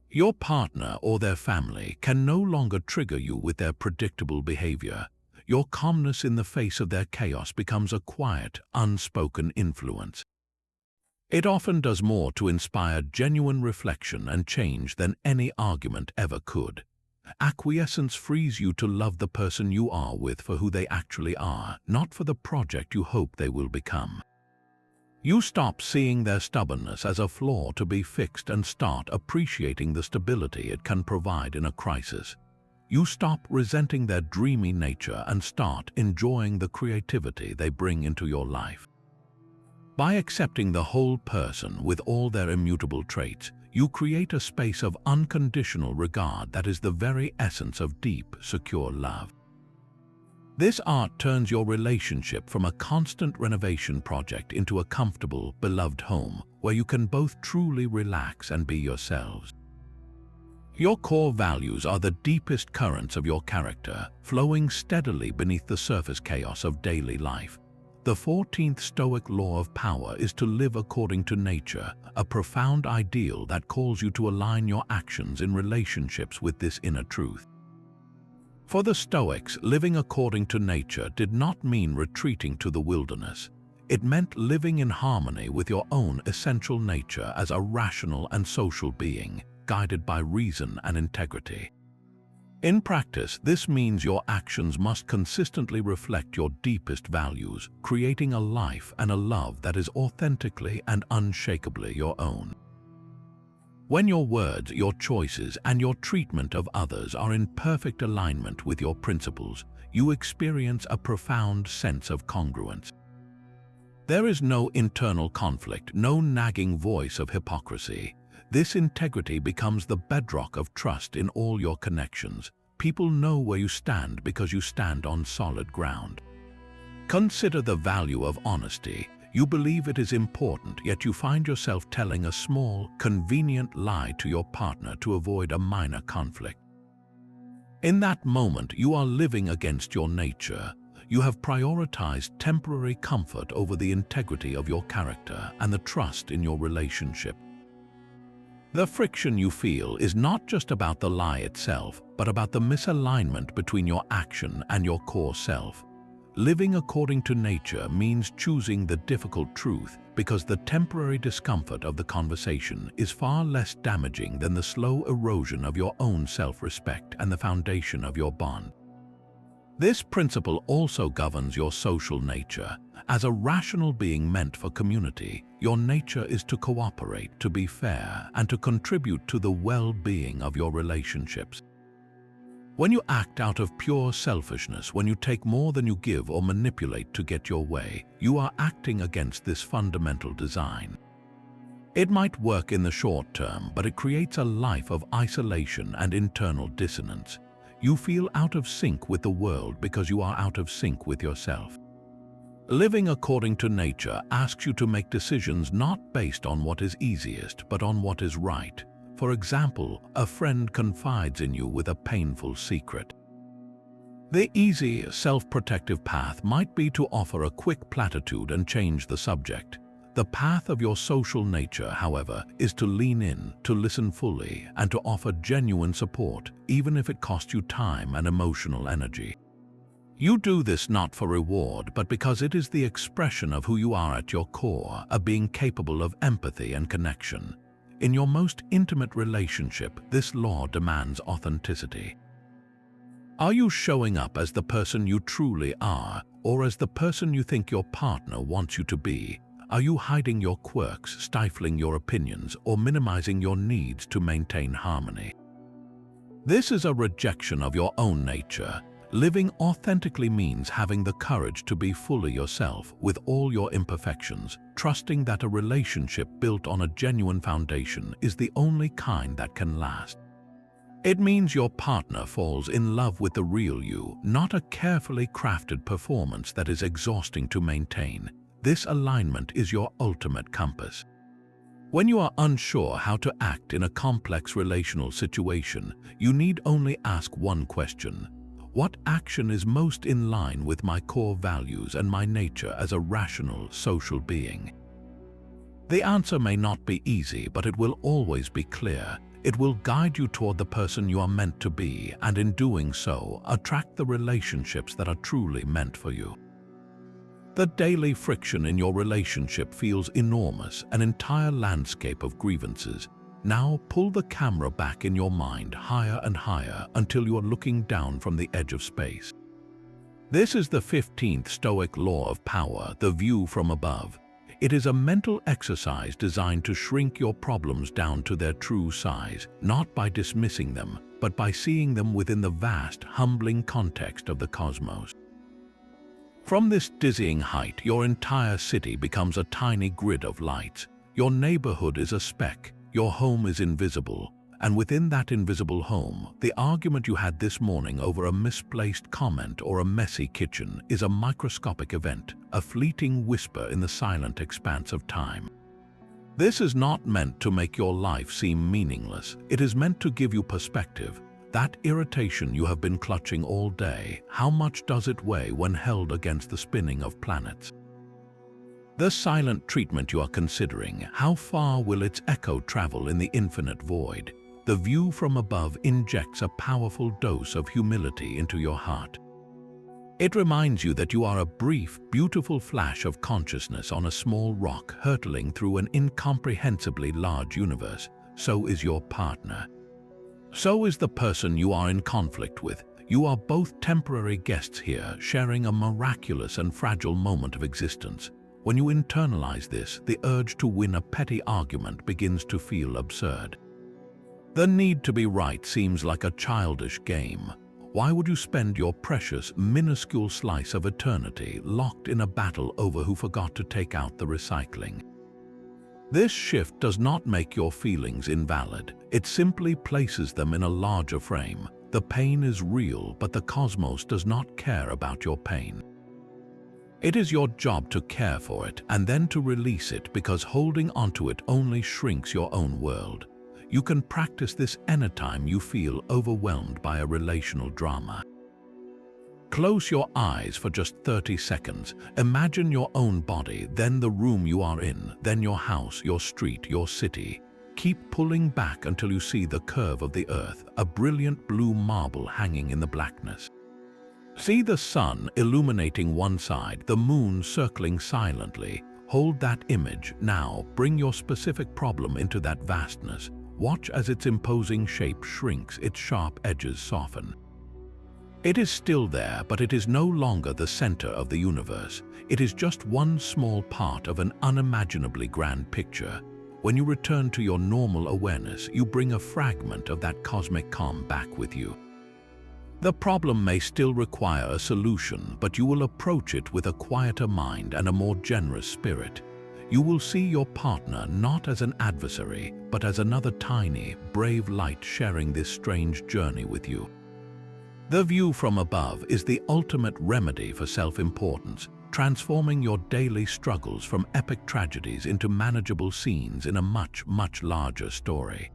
Your partner or their family can no longer trigger you with their predictable behavior. Your calmness in the face of their chaos becomes a quiet, unspoken influence. It often does more to inspire genuine reflection and change than any argument ever could. Acquiescence frees you to love the person you are with for who they actually are, not for the project you hope they will become. You stop seeing their stubbornness as a flaw to be fixed and start appreciating the stability it can provide in a crisis. You stop resenting their dreamy nature and start enjoying the creativity they bring into your life. By accepting the whole person with all their immutable traits, you create a space of unconditional regard that is the very essence of deep, secure love. This art turns your relationship from a constant renovation project into a comfortable, beloved home where you can both truly relax and be yourselves. Your core values are the deepest currents of your character, flowing steadily beneath the surface chaos of daily life. The 14th Stoic Law of Power is to live according to nature, a profound ideal that calls you to align your actions in relationships with this inner truth. For the Stoics, living according to nature did not mean retreating to the wilderness. It meant living in harmony with your own essential nature as a rational and social being, guided by reason and integrity. In practice, this means your actions must consistently reflect your deepest values, creating a life and a love that is authentically and unshakably your own. When your words, your choices, and your treatment of others are in perfect alignment with your principles, you experience a profound sense of congruence. There is no internal conflict, no nagging voice of hypocrisy. This integrity becomes the bedrock of trust in all your connections. People know where you stand because you stand on solid ground. Consider the value of honesty. You believe it is important, yet you find yourself telling a small, convenient lie to your partner to avoid a minor conflict. In that moment, you are living against your nature. You have prioritized temporary comfort over the integrity of your character and the trust in your relationship. The friction you feel is not just about the lie itself, but about the misalignment between your action and your core self. Living according to nature means choosing the difficult truth because the temporary discomfort of the conversation is far less damaging than the slow erosion of your own self-respect and the foundation of your bond. This principle also governs your social nature. As a rational being meant for community, your nature is to cooperate, to be fair, and to contribute to the well-being of your relationships. When you act out of pure selfishness, when you take more than you give or manipulate to get your way, you are acting against this fundamental design. It might work in the short term, but it creates a life of isolation and internal dissonance. You feel out of sync with the world because you are out of sync with yourself. Living according to nature asks you to make decisions not based on what is easiest, but on what is right. For example, a friend confides in you with a painful secret. The easy, self-protective path might be to offer a quick platitude and change the subject. The path of your social nature, however, is to lean in, to listen fully, and to offer genuine support, even if it costs you time and emotional energy. You do this not for reward, but because it is the expression of who you are at your core, a being capable of empathy and connection. In your most intimate relationship, this law demands authenticity. Are you showing up as the person you truly are, or as the person you think your partner wants you to be? Are you hiding your quirks, stifling your opinions, or minimizing your needs to maintain harmony? This is a rejection of your own nature. Living authentically means having the courage to be fully yourself with all your imperfections, trusting that a relationship built on a genuine foundation is the only kind that can last. It means your partner falls in love with the real you, not a carefully crafted performance that is exhausting to maintain. This alignment is your ultimate compass. When you are unsure how to act in a complex relational situation, you need only ask one question. What action is most in line with my core values and my nature as a rational, social being? The answer may not be easy, but it will always be clear. It will guide you toward the person you are meant to be, and in doing so, attract the relationships that are truly meant for you. The daily friction in your relationship feels enormous, an entire landscape of grievances. Now pull the camera back in your mind higher and higher until you are looking down from the edge of space. This is the 15th Stoic Law of Power, the view from above. It is a mental exercise designed to shrink your problems down to their true size, not by dismissing them, but by seeing them within the vast, humbling context of the cosmos. From this dizzying height, your entire city becomes a tiny grid of lights. Your neighborhood is a speck, your home is invisible, and within that invisible home, the argument you had this morning over a misplaced comment or a messy kitchen is a microscopic event, a fleeting whisper in the silent expanse of time. This is not meant to make your life seem meaningless. It is meant to give you perspective. That irritation you have been clutching all day, how much does it weigh when held against the spinning of planets? The silent treatment you are considering, how far will its echo travel in the infinite void? The view from above injects a powerful dose of humility into your heart. It reminds you that you are a brief, beautiful flash of consciousness on a small rock hurtling through an incomprehensibly large universe. So is your partner. So is the person you are in conflict with. You are both temporary guests here, sharing a miraculous and fragile moment of existence. When you internalize this, the urge to win a petty argument begins to feel absurd. The need to be right seems like a childish game. Why would you spend your precious, minuscule slice of eternity locked in a battle over who forgot to take out the recycling? This shift does not make your feelings invalid. It simply places them in a larger frame. The pain is real, but the cosmos does not care about your pain. It is your job to care for it and then to release it, because holding onto it only shrinks your own world. You can practice this anytime you feel overwhelmed by a relational drama. Close your eyes for just 30 seconds. Imagine your own body, then the room you are in, then your house, your street, your city. Keep pulling back until you see the curve of the earth, a brilliant blue marble hanging in the blackness. See the sun illuminating one side, the moon circling silently. Hold that image. Now bring your specific problem into that vastness. Watch as its imposing shape shrinks, its sharp edges soften. It is still there, but it is no longer the center of the universe. It is just one small part of an unimaginably grand picture. When you return to your normal awareness, you bring a fragment of that cosmic calm back with you. The problem may still require a solution, but you will approach it with a quieter mind and a more generous spirit. You will see your partner not as an adversary, but as another tiny, brave light sharing this strange journey with you. The view from above is the ultimate remedy for self-importance, transforming your daily struggles from epic tragedies into manageable scenes in a much, much larger story.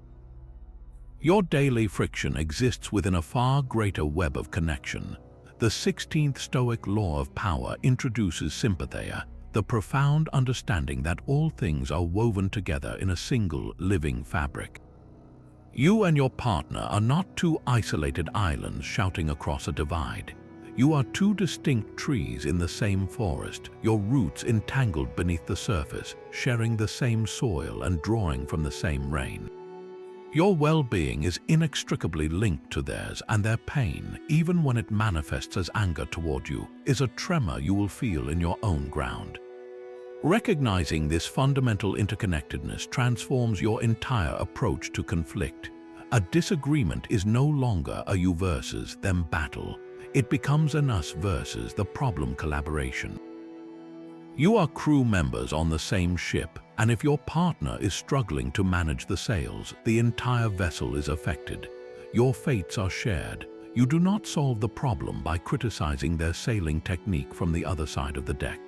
Your daily friction exists within a far greater web of connection. The 16th Stoic Law of Power introduces sympatheia, the profound understanding that all things are woven together in a single living fabric. You and your partner are not two isolated islands shouting across a divide. You are two distinct trees in the same forest, your roots entangled beneath the surface, sharing the same soil and drawing from the same rain. Your well-being is inextricably linked to theirs, and their pain, even when it manifests as anger toward you, is a tremor you will feel in your own ground. Recognizing this fundamental interconnectedness transforms your entire approach to conflict. A disagreement is no longer a you versus them battle. It becomes an us versus the problem collaboration. You are crew members on the same ship, and if your partner is struggling to manage the sails, the entire vessel is affected. Your fates are shared. You do not solve the problem by criticizing their sailing technique from the other side of the deck.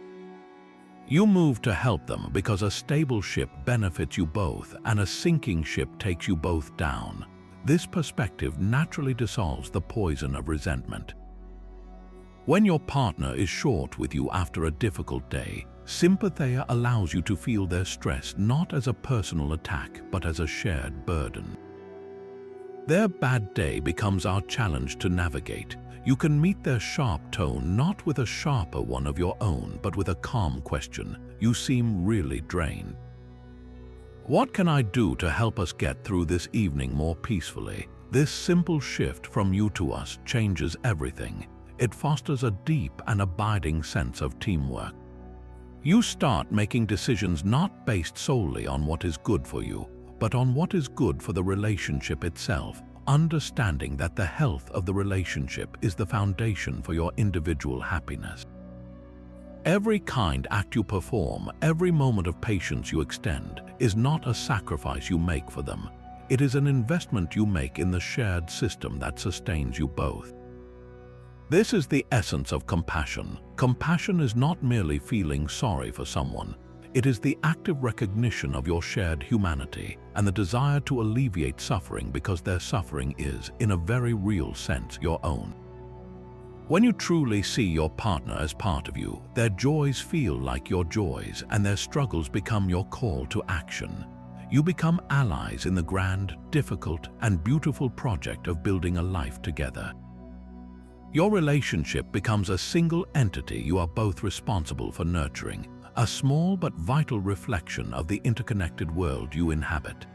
You move to help them because a stable ship benefits you both and a sinking ship takes you both down. This perspective naturally dissolves the poison of resentment. When your partner is short with you after a difficult day, sympatheia allows you to feel their stress not as a personal attack but as a shared burden. Their bad day becomes our challenge to navigate. You can meet their sharp tone not with a sharper one of your own but with a calm question. You seem really drained. What can I do to help us get through this evening more peacefully? This simple shift from you to us changes everything. It fosters a deep and abiding sense of teamwork. You start making decisions not based solely on what is good for you, but on what is good for the relationship itself, understanding that the health of the relationship is the foundation for your individual happiness. Every kind act you perform, every moment of patience you extend, is not a sacrifice you make for them. It is an investment you make in the shared system that sustains you both. This is the essence of compassion. Compassion is not merely feeling sorry for someone. It is the active recognition of your shared humanity and the desire to alleviate suffering because their suffering is, in a very real sense, your own. When you truly see your partner as part of you, their joys feel like your joys and their struggles become your call to action. You become allies in the grand, difficult, and beautiful project of building a life together. Your relationship becomes a single entity you are both responsible for nurturing, a small but vital reflection of the interconnected world you inhabit.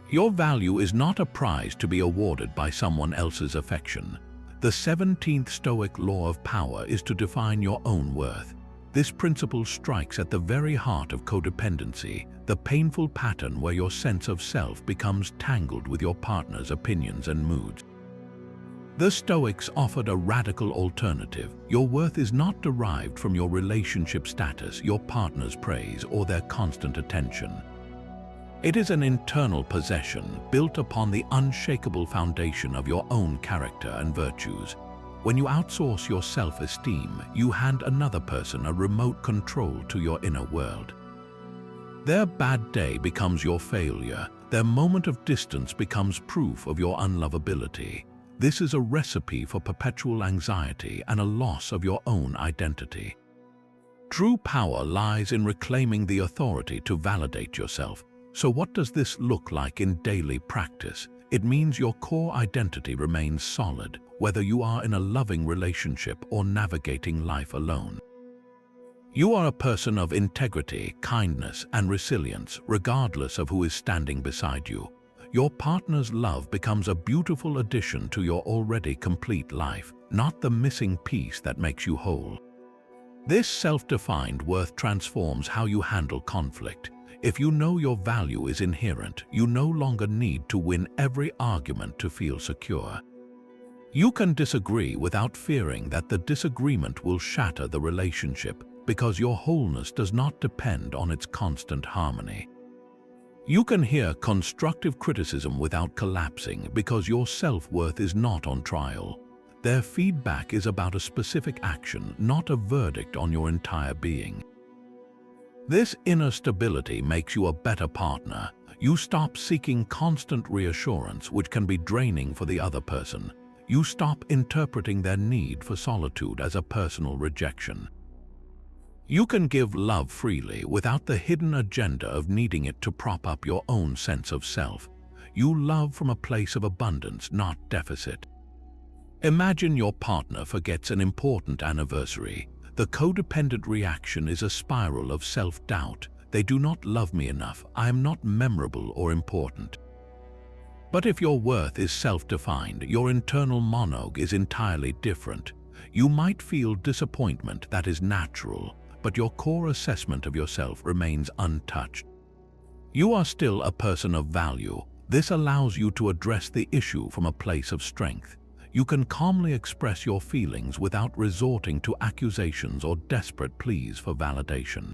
Your value is not a prize to be awarded by someone else's affection. The 17th Stoic Law of Power is to define your own worth. This principle strikes at the very heart of codependency, the painful pattern where your sense of self becomes tangled with your partner's opinions and moods. The Stoics offered a radical alternative. Your worth is not derived from your relationship status, your partner's praise, or their constant attention. It is an internal possession built upon the unshakable foundation of your own character and virtues. When you outsource your self-esteem, you hand another person a remote control to your inner world. Their bad day becomes your failure. Their moment of distance becomes proof of your unlovability. This is a recipe for perpetual anxiety and a loss of your own identity. True power lies in reclaiming the authority to validate yourself. So what does this look like in daily practice? It means your core identity remains solid, whether you are in a loving relationship or navigating life alone. You are a person of integrity, kindness, and resilience, regardless of who is standing beside you. Your partner's love becomes a beautiful addition to your already complete life, not the missing piece that makes you whole. This self-defined worth transforms how you handle conflict. If you know your value is inherent, you no longer need to win every argument to feel secure. You can disagree without fearing that the disagreement will shatter the relationship because your wholeness does not depend on its constant harmony. You can hear constructive criticism without collapsing because your self-worth is not on trial. Their feedback is about a specific action, not a verdict on your entire being. This inner stability makes you a better partner. You stop seeking constant reassurance, which can be draining for the other person. You stop interpreting their need for solitude as a personal rejection. You can give love freely without the hidden agenda of needing it to prop up your own sense of self. You love from a place of abundance, not deficit. Imagine your partner forgets an important anniversary. The codependent reaction is a spiral of self-doubt. They do not love me enough. I am not memorable or important. But if your worth is self-defined, your internal monologue is entirely different. You might feel disappointment, that is natural, but your core assessment of yourself remains untouched. You are still a person of value. This allows you to address the issue from a place of strength. You can calmly express your feelings without resorting to accusations or desperate pleas for validation.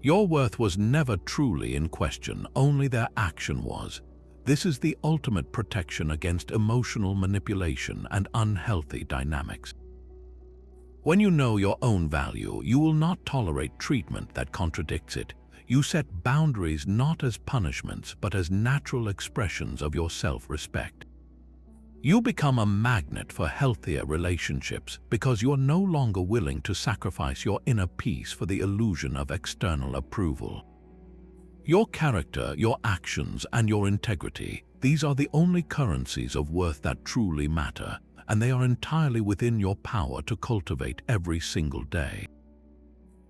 Your worth was never truly in question, only their action was. This is the ultimate protection against emotional manipulation and unhealthy dynamics. When you know your own value, you will not tolerate treatment that contradicts it. You set boundaries not as punishments, but as natural expressions of your self-respect. You become a magnet for healthier relationships because you are no longer willing to sacrifice your inner peace for the illusion of external approval. Your character, your actions, and your integrity, these are the only currencies of worth that truly matter, and they are entirely within your power to cultivate every single day.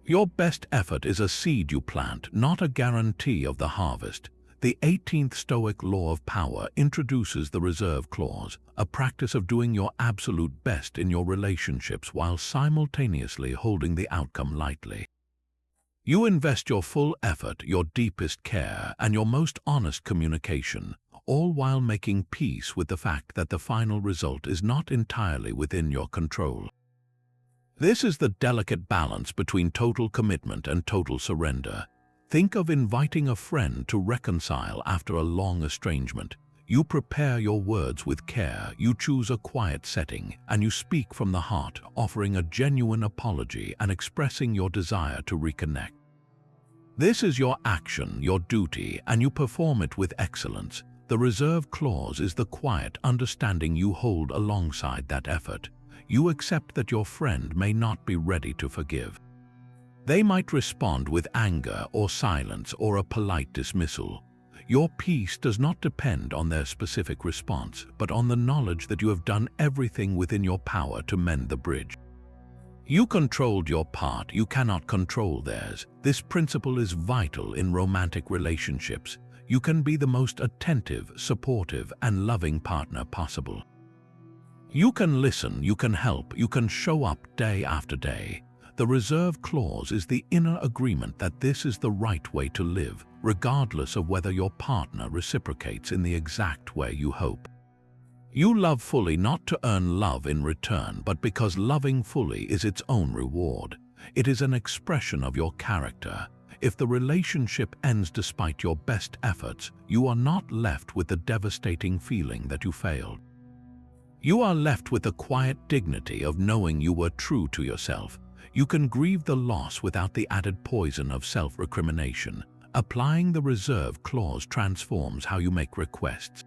Your best effort is a seed you plant, not a guarantee of the harvest. The 18th Stoic Law of Power introduces the reserve clause, a practice of doing your absolute best in your relationships while simultaneously holding the outcome lightly. You invest your full effort, your deepest care, and your most honest communication, all while making peace with the fact that the final result is not entirely within your control. This is the delicate balance between total commitment and total surrender. Think of inviting a friend to reconcile after a long estrangement. You prepare your words with care, you choose a quiet setting, and you speak from the heart, offering a genuine apology and expressing your desire to reconnect. This is your action, your duty, and you perform it with excellence. The reserve clause is the quiet understanding you hold alongside that effort. You accept that your friend may not be ready to forgive. They might respond with anger or silence or a polite dismissal. Your peace does not depend on their specific response, but on the knowledge that you have done everything within your power to mend the bridge. You controlled your part, you cannot control theirs. This principle is vital in romantic relationships. You can be the most attentive, supportive, and loving partner possible. You can listen, you can help, you can show up day after day. The reserve clause is the inner agreement that this is the right way to live, regardless of whether your partner reciprocates in the exact way you hope. You love fully not to earn love in return, but because loving fully is its own reward. It is an expression of your character. If the relationship ends despite your best efforts, you are not left with the devastating feeling that you failed. You are left with the quiet dignity of knowing you were true to yourself. You can grieve the loss without the added poison of self-recrimination. Applying the reserve clause transforms how you make requests.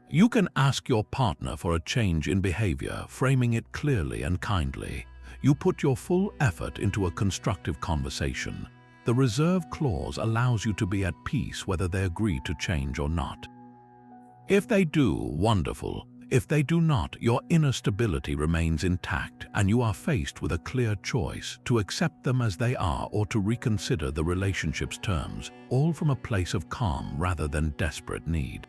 You can ask your partner for a change in behavior, framing it clearly and kindly. You put your full effort into a constructive conversation. The reserve clause allows you to be at peace whether they agree to change or not. If they do, wonderful. If they do not, your inner stability remains intact and you are faced with a clear choice to accept them as they are or to reconsider the relationship's terms, all from a place of calm rather than desperate need.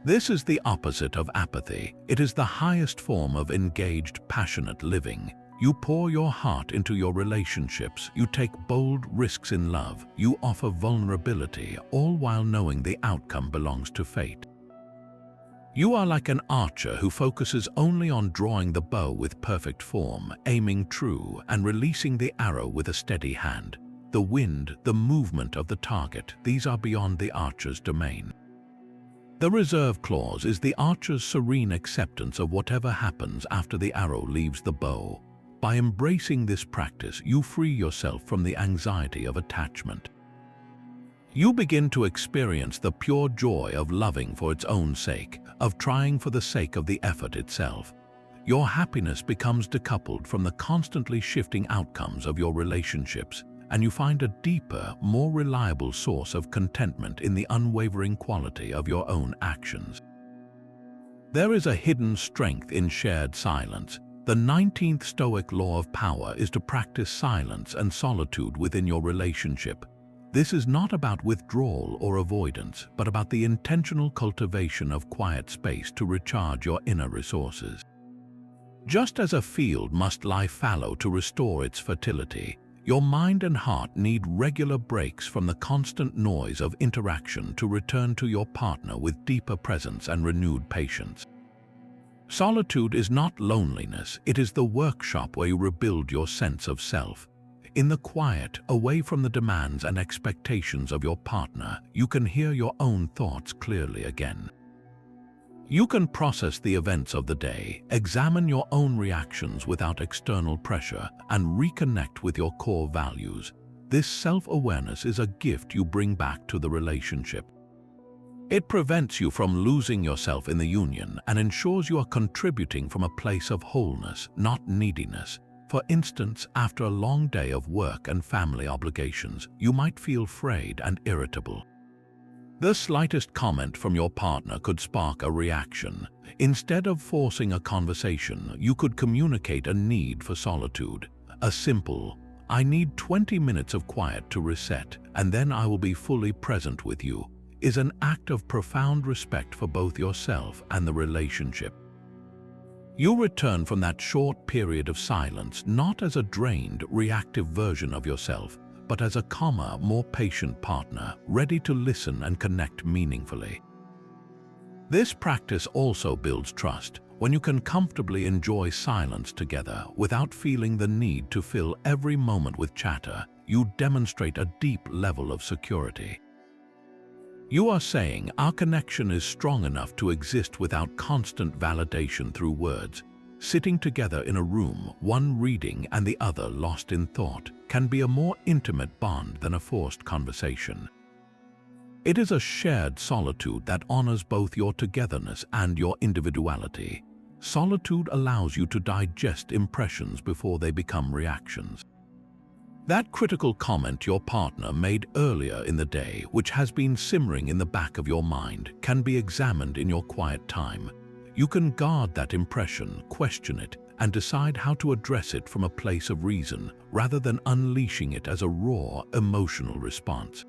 This is the opposite of apathy. It is the highest form of engaged, passionate living. You pour your heart into your relationships, you take bold risks in love, you offer vulnerability, all while knowing the outcome belongs to fate. You are like an archer who focuses only on drawing the bow with perfect form, aiming true, and releasing the arrow with a steady hand. The wind, the movement of the target, these are beyond the archer's domain. The reserve clause is the archer's serene acceptance of whatever happens after the arrow leaves the bow. By embracing this practice, you free yourself from the anxiety of attachment. You begin to experience the pure joy of loving for its own sake, of trying for the sake of the effort itself. Your happiness becomes decoupled from the constantly shifting outcomes of your relationships, and you find a deeper, more reliable source of contentment in the unwavering quality of your own actions. There is a hidden strength in shared silence. The 19th Stoic Law of Power is to practice silence and solitude within your relationship. This is not about withdrawal or avoidance, but about the intentional cultivation of quiet space to recharge your inner resources. Just as a field must lie fallow to restore its fertility, your mind and heart need regular breaks from the constant noise of interaction to return to your partner with deeper presence and renewed patience. Solitude is not loneliness, it is the workshop where you rebuild your sense of self. In the quiet, away from the demands and expectations of your partner, you can hear your own thoughts clearly again. You can process the events of the day, examine your own reactions without external pressure, and reconnect with your core values. This self-awareness is a gift you bring back to the relationship. It prevents you from losing yourself in the union and ensures you are contributing from a place of wholeness, not neediness. For instance, after a long day of work and family obligations, you might feel frayed and irritable. The slightest comment from your partner could spark a reaction. Instead of forcing a conversation, you could communicate a need for solitude. A simple, "I need 20 minutes of quiet to reset, and then I will be fully present with you," is an act of profound respect for both yourself and the relationship. You return from that short period of silence not as a drained, reactive version of yourself, but as a calmer, more patient partner, ready to listen and connect meaningfully. This practice also builds trust. When you can comfortably enjoy silence together without feeling the need to fill every moment with chatter, you demonstrate a deep level of security. You are saying, "Our connection is strong enough to exist without constant validation through words." Sitting together in a room, one reading and the other lost in thought, can be a more intimate bond than a forced conversation. It is a shared solitude that honors both your togetherness and your individuality. Solitude allows you to digest impressions before they become reactions. That critical comment your partner made earlier in the day, which has been simmering in the back of your mind, can be examined in your quiet time. You can guard that impression, question it, and decide how to address it from a place of reason, rather than unleashing it as a raw, emotional response.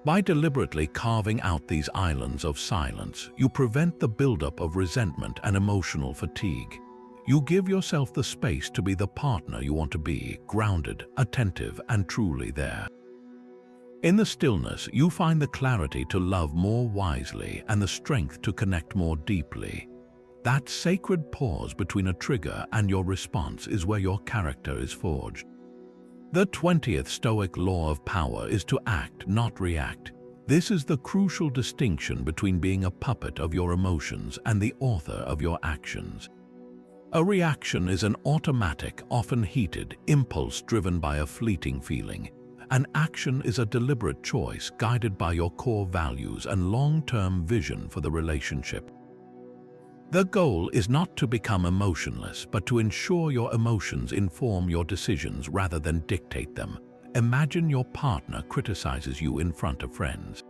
By deliberately carving out these islands of silence, you prevent the buildup of resentment and emotional fatigue. You give yourself the space to be the partner you want to be, grounded, attentive, and truly there. In the stillness, you find the clarity to love more wisely and the strength to connect more deeply. That sacred pause between a trigger and your response is where your character is forged. The 20th Stoic Law of Power is to act, not react. This is the crucial distinction between being a puppet of your emotions and the author of your actions. A reaction is an automatic, often heated, impulse driven by a fleeting feeling. An action is a deliberate choice guided by your core values and long-term vision for the relationship. The goal is not to become emotionless, but to ensure your emotions inform your decisions rather than dictate them. Imagine your partner criticizes you in front of friends.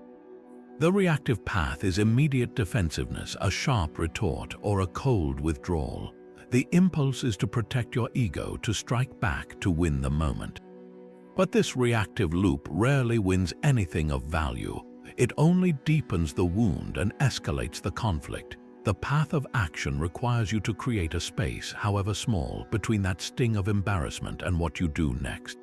The reactive path is immediate defensiveness, a sharp retort, or a cold withdrawal. The impulse is to protect your ego, to strike back, to win the moment. But this reactive loop rarely wins anything of value. It only deepens the wound and escalates the conflict. The path of action requires you to create a space, however small, between that sting of embarrassment and what you do next.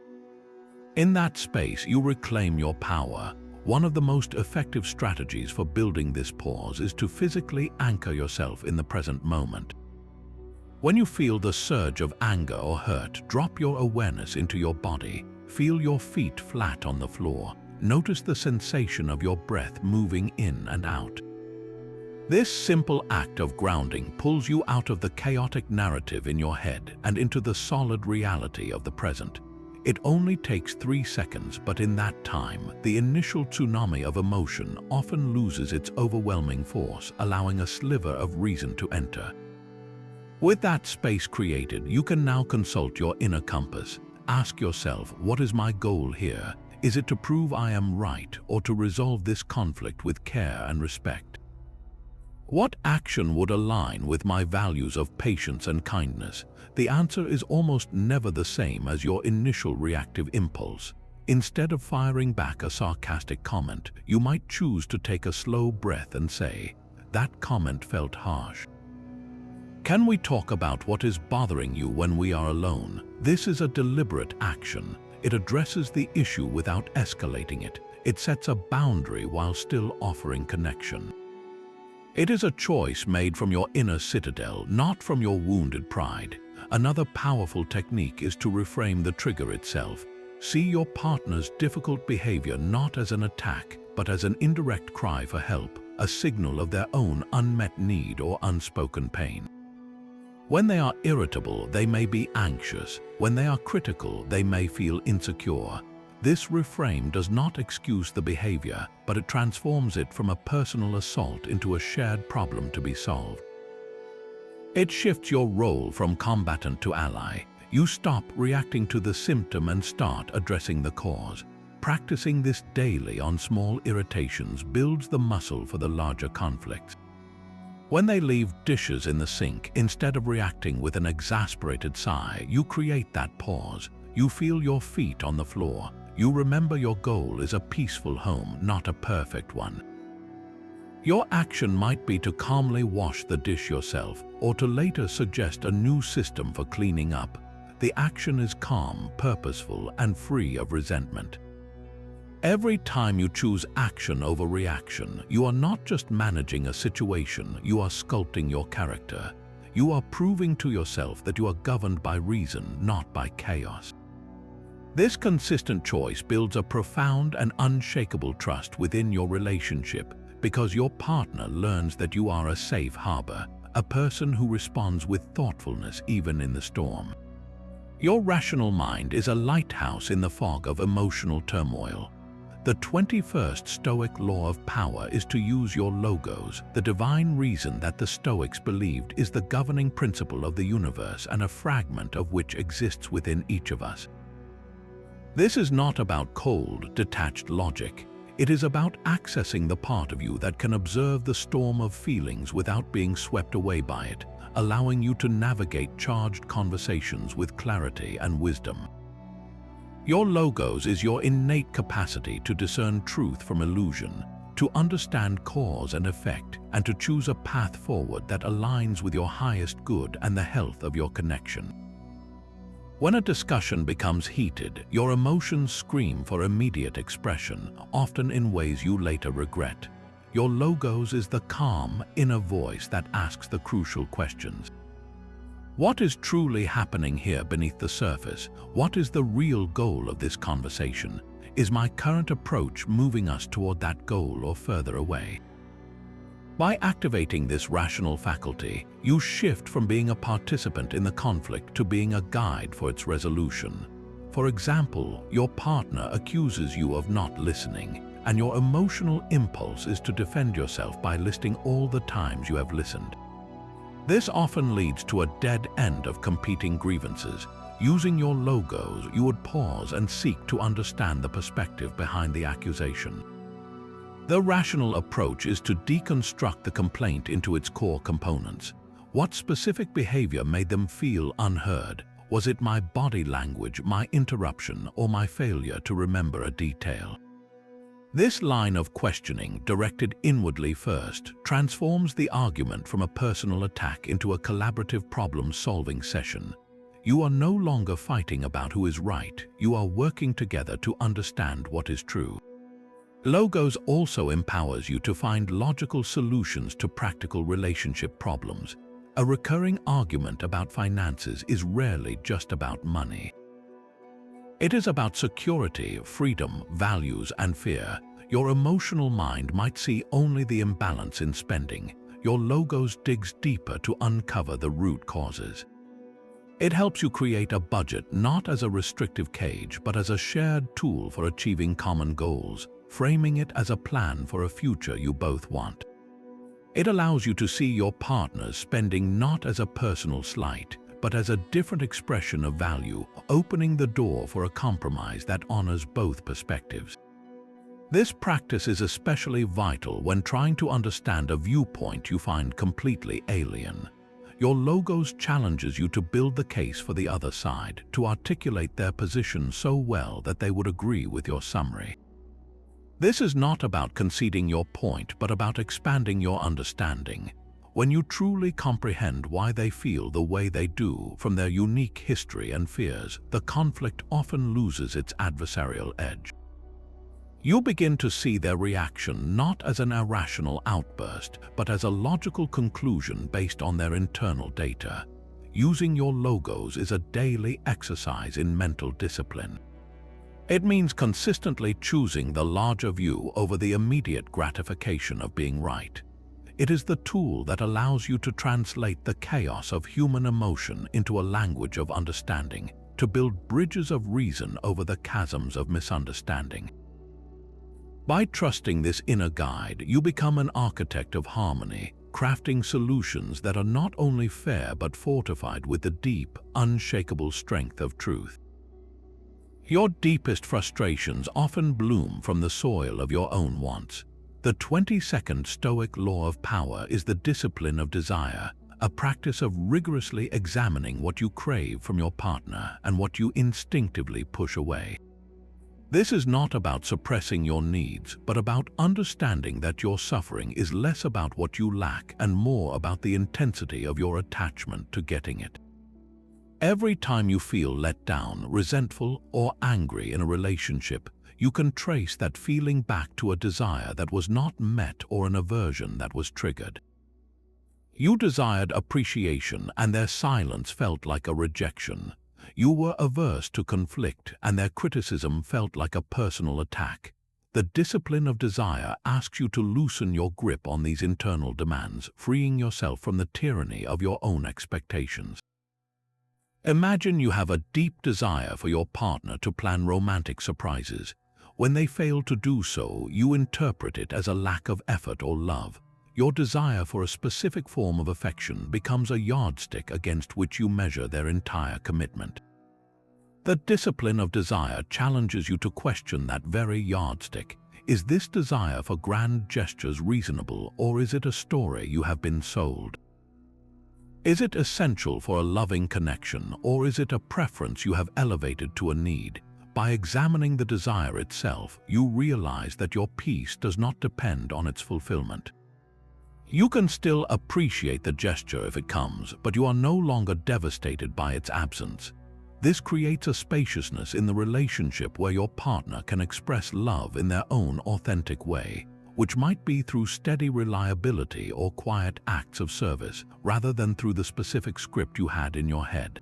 In that space, you reclaim your power. One of the most effective strategies for building this pause is to physically anchor yourself in the present moment. When you feel the surge of anger or hurt, drop your awareness into your body. Feel your feet flat on the floor. Notice the sensation of your breath moving in and out. This simple act of grounding pulls you out of the chaotic narrative in your head and into the solid reality of the present. It only takes 3 seconds, but in that time, the initial tsunami of emotion often loses its overwhelming force, allowing a sliver of reason to enter. With that space created, you can now consult your inner compass. Ask yourself, what is my goal here? Is it to prove I am right or to resolve this conflict with care and respect? What action would align with my values of patience and kindness? The answer is almost never the same as your initial reactive impulse. Instead of firing back a sarcastic comment, you might choose to take a slow breath and say, "That comment felt harsh. Can we talk about what is bothering you when we are alone?" This is a deliberate action. It addresses the issue without escalating it. It sets a boundary while still offering connection. It is a choice made from your inner citadel, not from your wounded pride. Another powerful technique is to reframe the trigger itself. See your partner's difficult behavior not as an attack, but as an indirect cry for help, a signal of their own unmet need or unspoken pain. When they are irritable, they may be anxious. When they are critical, they may feel insecure. This reframe does not excuse the behavior, but it transforms it from a personal assault into a shared problem to be solved. It shifts your role from combatant to ally. You stop reacting to the symptom and start addressing the cause. Practicing this daily on small irritations builds the muscle for the larger conflicts. When they leave dishes in the sink, instead of reacting with an exasperated sigh, you create that pause. You feel your feet on the floor. You remember your goal is a peaceful home, not a perfect one. Your action might be to calmly wash the dish yourself, or to later suggest a new system for cleaning up. The action is calm, purposeful, and free of resentment. Every time you choose action over reaction, you are not just managing a situation, you are sculpting your character. You are proving to yourself that you are governed by reason, not by chaos. This consistent choice builds a profound and unshakable trust within your relationship because your partner learns that you are a safe harbor, a person who responds with thoughtfulness even in the storm. Your rational mind is a lighthouse in the fog of emotional turmoil. The 21st Stoic Law of Power is to use your logos, the divine reason that the Stoics believed is the governing principle of the universe and a fragment of which exists within each of us. This is not about cold, detached logic. It is about accessing the part of you that can observe the storm of feelings without being swept away by it, allowing you to navigate charged conversations with clarity and wisdom. Your logos is your innate capacity to discern truth from illusion, to understand cause and effect, and to choose a path forward that aligns with your highest good and the health of your connection. When a discussion becomes heated, your emotions scream for immediate expression, often in ways you later regret. Your logos is the calm, inner voice that asks the crucial questions. What is truly happening here beneath the surface? What is the real goal of this conversation? Is my current approach moving us toward that goal or further away? By activating this rational faculty, you shift from being a participant in the conflict to being a guide for its resolution. For example, your partner accuses you of not listening, and your emotional impulse is to defend yourself by listing all the times you have listened. This often leads to a dead end of competing grievances. Using your logos, you would pause and seek to understand the perspective behind the accusation. The rational approach is to deconstruct the complaint into its core components. What specific behavior made them feel unheard? Was it my body language, my interruption, or my failure to remember a detail? This line of questioning, directed inwardly first, transforms the argument from a personal attack into a collaborative problem-solving session. You are no longer fighting about who is right, you are working together to understand what is true. Logos also empowers you to find logical solutions to practical relationship problems. A recurring argument about finances is rarely just about money. It is about security, freedom, values, and fear. Your emotional mind might see only the imbalance in spending. Your logos digs deeper to uncover the root causes. It helps you create a budget not as a restrictive cage, but as a shared tool for achieving common goals, framing it as a plan for a future you both want. It allows you to see your partner's spending not as a personal slight, but as a different expression of value, opening the door for a compromise that honors both perspectives. This practice is especially vital when trying to understand a viewpoint you find completely alien. Your logos challenges you to build the case for the other side, to articulate their position so well that they would agree with your summary. This is not about conceding your point, but about expanding your understanding. When you truly comprehend why they feel the way they do from their unique history and fears, the conflict often loses its adversarial edge. You begin to see their reaction not as an irrational outburst, but as a logical conclusion based on their internal data. Using your logos is a daily exercise in mental discipline. It means consistently choosing the larger view over the immediate gratification of being right. It is the tool that allows you to translate the chaos of human emotion into a language of understanding, to build bridges of reason over the chasms of misunderstanding. By trusting this inner guide, you become an architect of harmony, crafting solutions that are not only fair but fortified with the deep, unshakable strength of truth. Your deepest frustrations often bloom from the soil of your own wants. The 22nd Stoic Law of Power is the discipline of desire, a practice of rigorously examining what you crave from your partner and what you instinctively push away. This is not about suppressing your needs, but about understanding that your suffering is less about what you lack and more about the intensity of your attachment to getting it. Every time you feel let down, resentful, or angry in a relationship, you can trace that feeling back to a desire that was not met or an aversion that was triggered. You desired appreciation, and their silence felt like a rejection. You were averse to conflict, and their criticism felt like a personal attack. The discipline of desire asks you to loosen your grip on these internal demands, freeing yourself from the tyranny of your own expectations. Imagine you have a deep desire for your partner to plan romantic surprises. When they fail to do so, you interpret it as a lack of effort or love. Your desire for a specific form of affection becomes a yardstick against which you measure their entire commitment. The discipline of desire challenges you to question that very yardstick. Is this desire for grand gestures reasonable, or is it a story you have been sold? Is it essential for a loving connection, or is it a preference you have elevated to a need? By examining the desire itself, you realize that your peace does not depend on its fulfillment. You can still appreciate the gesture if it comes, but you are no longer devastated by its absence. This creates a spaciousness in the relationship where your partner can express love in their own authentic way, which might be through steady reliability or quiet acts of service, rather than through the specific script you had in your head.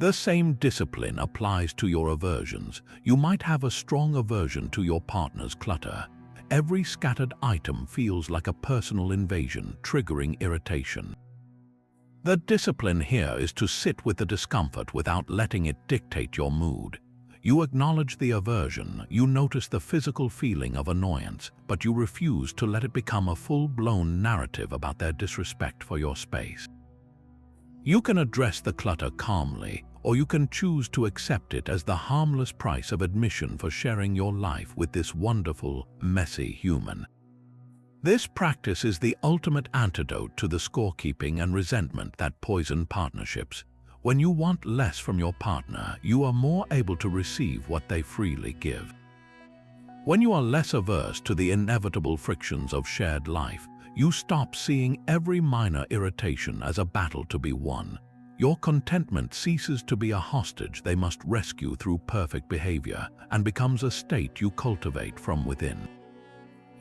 The same discipline applies to your aversions. You might have a strong aversion to your partner's clutter. Every scattered item feels like a personal invasion, triggering irritation. The discipline here is to sit with the discomfort without letting it dictate your mood. You acknowledge the aversion, you notice the physical feeling of annoyance, but you refuse to let it become a full-blown narrative about their disrespect for your space. You can address the clutter calmly, or you can choose to accept it as the harmless price of admission for sharing your life with this wonderful, messy human. This practice is the ultimate antidote to the scorekeeping and resentment that poison partnerships. When you want less from your partner, you are more able to receive what they freely give. When you are less averse to the inevitable frictions of shared life, you stop seeing every minor irritation as a battle to be won. Your contentment ceases to be a hostage they must rescue through perfect behavior and becomes a state you cultivate from within.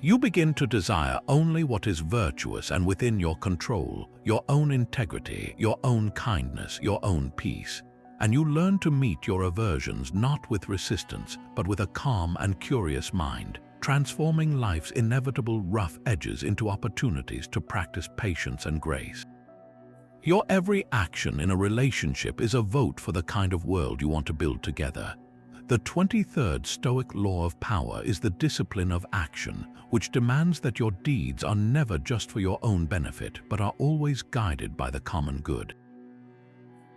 You begin to desire only what is virtuous and within your control, your own integrity, your own kindness, your own peace. And you learn to meet your aversions not with resistance, but with a calm and curious mind, transforming life's inevitable rough edges into opportunities to practice patience and grace. Your every action in a relationship is a vote for the kind of world you want to build together. The 23rd Stoic Law of Power is the discipline of action, which demands that your deeds are never just for your own benefit, but are always guided by the common good.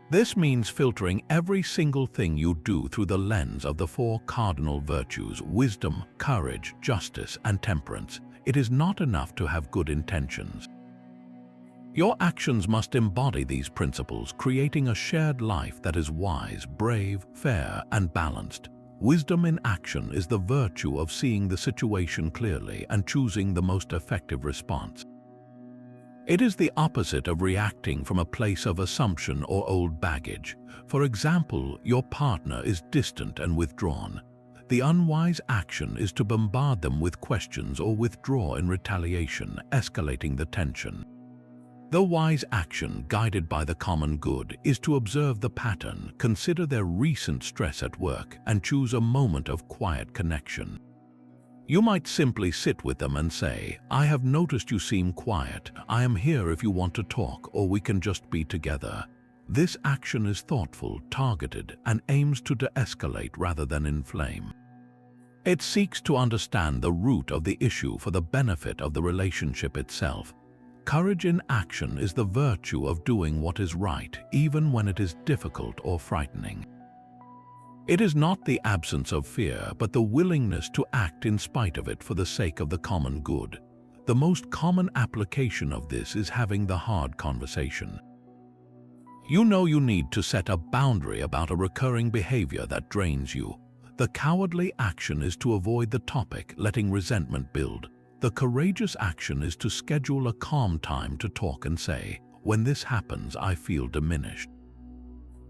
This means filtering every single thing you do through the lens of the four cardinal virtues: wisdom, courage, justice, and temperance. It is not enough to have good intentions. Your actions must embody these principles, creating a shared life that is wise, brave, fair, and balanced. Wisdom in action is the virtue of seeing the situation clearly and choosing the most effective response. It is the opposite of reacting from a place of assumption or old baggage. For example, your partner is distant and withdrawn. The unwise action is to bombard them with questions or withdraw in retaliation, escalating the tension. The wise action, guided by the common good, is to observe the pattern, consider their recent stress at work, and choose a moment of quiet connection. You might simply sit with them and say, "I have noticed you seem quiet. I am here if you want to talk, or we can just be together." This action is thoughtful, targeted, and aims to de-escalate rather than inflame. It seeks to understand the root of the issue for the benefit of the relationship itself. Courage in action is the virtue of doing what is right, even when it is difficult or frightening. It is not the absence of fear, but the willingness to act in spite of it for the sake of the common good. The most common application of this is having the hard conversation. You know you need to set a boundary about a recurring behavior that drains you. The cowardly action is to avoid the topic, letting resentment build. The courageous action is to schedule a calm time to talk and say, "When this happens, I feel diminished.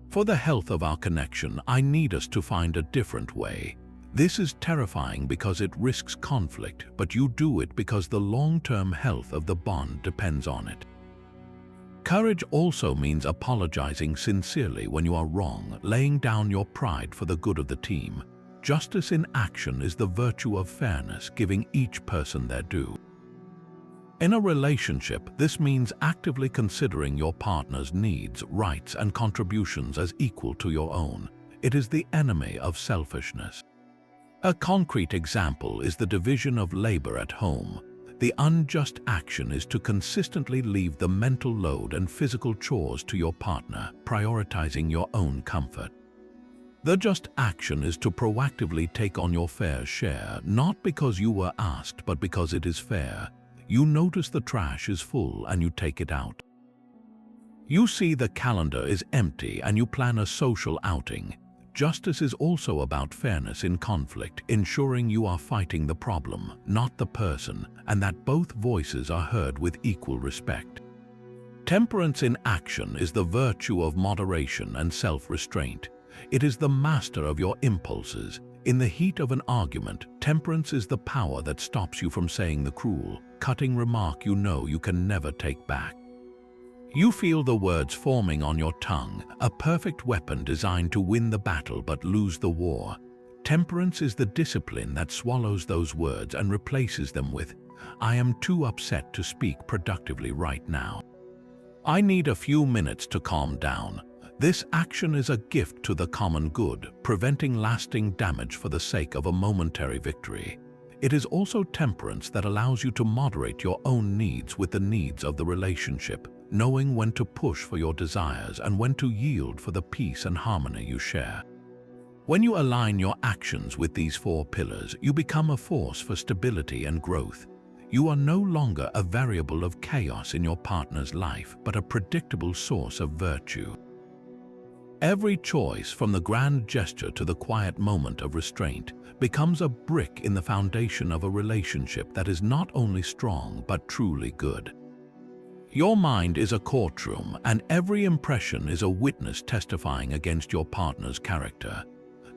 For the health of our connection, I need us to find a different way." This is terrifying because it risks conflict, but you do it because the long-term health of the bond depends on it. Courage also means apologizing sincerely when you are wrong, laying down your pride for the good of the team. Justice in action is the virtue of fairness, giving each person their due. In a relationship, this means actively considering your partner's needs, rights, and contributions as equal to your own. It is the enemy of selfishness. A concrete example is the division of labor at home. The unjust action is to consistently leave the mental load and physical chores to your partner, prioritizing your own comfort. The just action is to proactively take on your fair share, not because you were asked, but because it is fair. You notice the trash is full and you take it out. You see the calendar is empty and you plan a social outing. Justice is also about fairness in conflict, ensuring you are fighting the problem, not the person, and that both voices are heard with equal respect. Temperance in action is the virtue of moderation and self-restraint. It is the master of your impulses. In the heat of an argument, temperance is the power that stops you from saying the cruel, cutting remark you know you can never take back. You feel the words forming on your tongue, a perfect weapon designed to win the battle but lose the war. Temperance is the discipline that swallows those words and replaces them with, "I am too upset to speak productively right now. I need a few minutes to calm down." This action is a gift to the common good, preventing lasting damage for the sake of a momentary victory. It is also temperance that allows you to moderate your own needs with the needs of the relationship, knowing when to push for your desires and when to yield for the peace and harmony you share. When you align your actions with these four pillars, you become a force for stability and growth. You are no longer a variable of chaos in your partner's life, but a predictable source of virtue. Every choice, from the grand gesture to the quiet moment of restraint, becomes a brick in the foundation of a relationship that is not only strong but truly good. Your mind is a courtroom, and every impression is a witness testifying against your partner's character.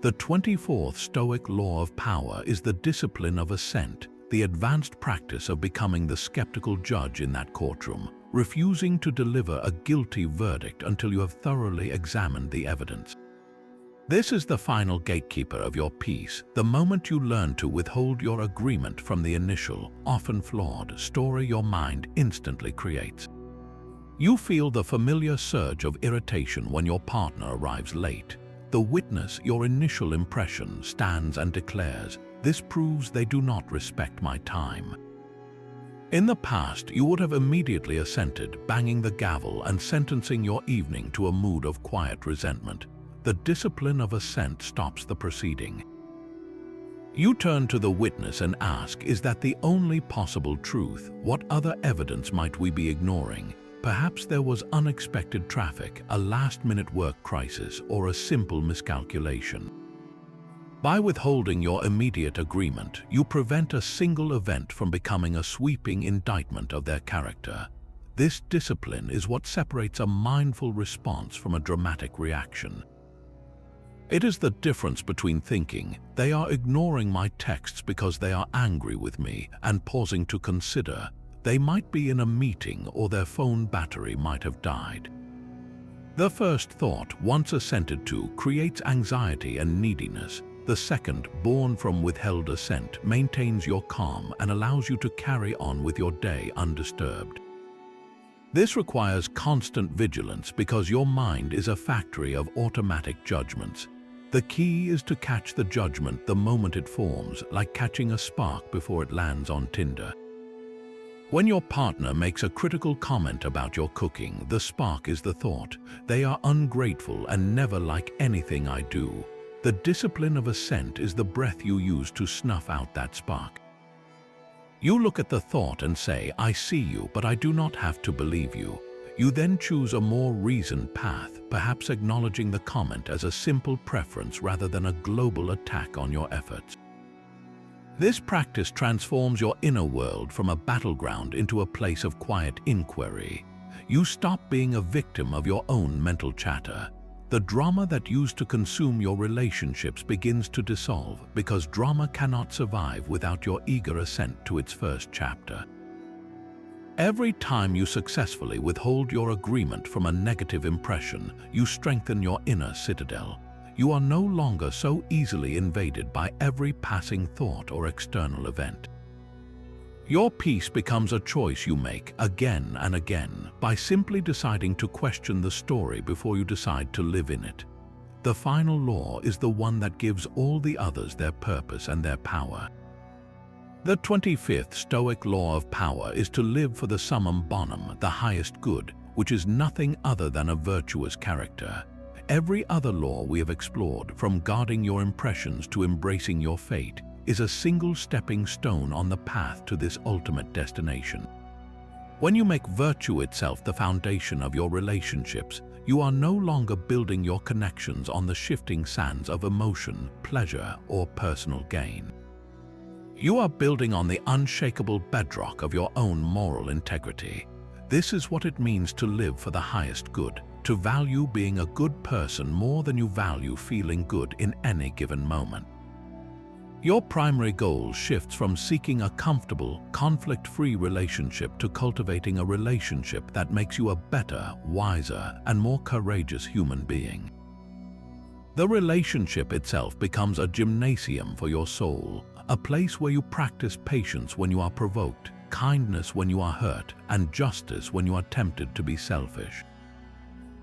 The 24th Stoic Law of Power is the discipline of assent, the advanced practice of becoming the skeptical judge in that courtroom, refusing to deliver a guilty verdict until you have thoroughly examined the evidence. This is the final gatekeeper of your peace, the moment you learn to withhold your agreement from the initial, often flawed, story your mind instantly creates. You feel the familiar surge of irritation when your partner arrives late. The witness, your initial impression, stands and declares, "This proves they do not respect my time." In the past, you would have immediately assented, banging the gavel and sentencing your evening to a mood of quiet resentment. The discipline of assent stops the proceeding. You turn to the witness and ask, is that the only possible truth? What other evidence might we be ignoring? Perhaps there was unexpected traffic, a last-minute work crisis, or a simple miscalculation. By withholding your immediate agreement, you prevent a single event from becoming a sweeping indictment of their character. This discipline is what separates a mindful response from a dramatic reaction. It is the difference between thinking, "They are ignoring my texts because they are angry with me," and pausing to consider, "They might be in a meeting or their phone battery might have died." The first thought, once assented to, creates anxiety and neediness. The second, born from withheld assent, maintains your calm and allows you to carry on with your day undisturbed. This requires constant vigilance because your mind is a factory of automatic judgments. The key is to catch the judgment the moment it forms, like catching a spark before it lands on tinder. When your partner makes a critical comment about your cooking, the spark is the thought, "They are ungrateful and never like anything I do." The discipline of assent is the breath you use to snuff out that spark. You look at the thought and say, "I see you, but I do not have to believe you." You then choose a more reasoned path, perhaps acknowledging the comment as a simple preference rather than a global attack on your efforts. This practice transforms your inner world from a battleground into a place of quiet inquiry. You stop being a victim of your own mental chatter. The drama that used to consume your relationships begins to dissolve because drama cannot survive without your eager assent to its first chapter. Every time you successfully withhold your agreement from a negative impression, you strengthen your inner citadel. You are no longer so easily invaded by every passing thought or external event. Your peace becomes a choice you make again and again by simply deciding to question the story before you decide to live in it. The final law is the one that gives all the others their purpose and their power. The 25th Stoic Law of Power is to live for the summum bonum, the highest good, which is nothing other than a virtuous character. Every other law we have explored, from guarding your impressions to embracing your fate, is a single stepping stone on the path to this ultimate destination. When you make virtue itself the foundation of your relationships, you are no longer building your connections on the shifting sands of emotion, pleasure, or personal gain. You are building on the unshakable bedrock of your own moral integrity. This is what it means to live for the highest good, to value being a good person more than you value feeling good in any given moment. Your primary goal shifts from seeking a comfortable, conflict-free relationship to cultivating a relationship that makes you a better, wiser, and more courageous human being. The relationship itself becomes a gymnasium for your soul, a place where you practice patience when you are provoked, kindness when you are hurt, and justice when you are tempted to be selfish.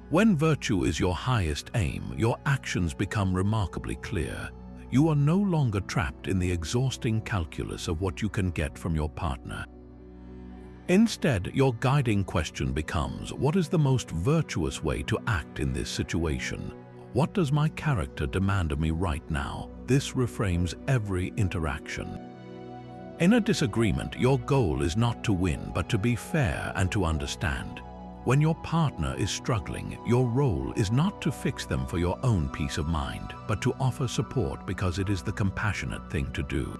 When virtue is your highest aim, your actions become remarkably clear. You are no longer trapped in the exhausting calculus of what you can get from your partner. Instead, your guiding question becomes, what is the most virtuous way to act in this situation? What does my character demand of me right now? This reframes every interaction. In a disagreement, your goal is not to win, but to be fair and to understand. When your partner is struggling, your role is not to fix them for your own peace of mind, but to offer support because it is the compassionate thing to do.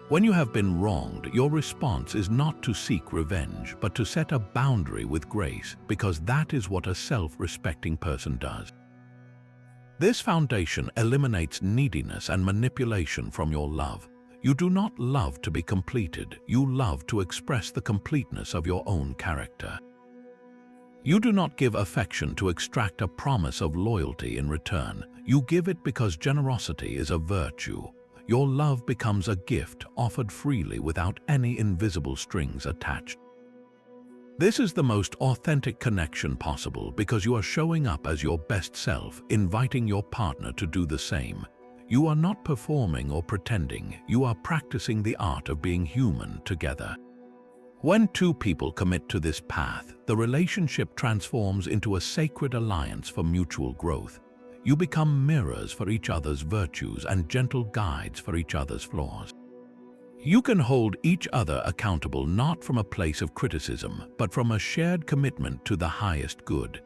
When you have been wronged, your response is not to seek revenge, but to set a boundary with grace, because that is what a self-respecting person does. This foundation eliminates neediness and manipulation from your love. You do not love to be completed, you love to express the completeness of your own character. You do not give affection to extract a promise of loyalty in return. You give it because generosity is a virtue. Your love becomes a gift offered freely without any invisible strings attached. This is the most authentic connection possible because you are showing up as your best self, inviting your partner to do the same. You are not performing or pretending, you are practicing the art of being human together. When two people commit to this path, the relationship transforms into a sacred alliance for mutual growth. You become mirrors for each other's virtues and gentle guides for each other's flaws. You can hold each other accountable not from a place of criticism, but from a shared commitment to the highest good.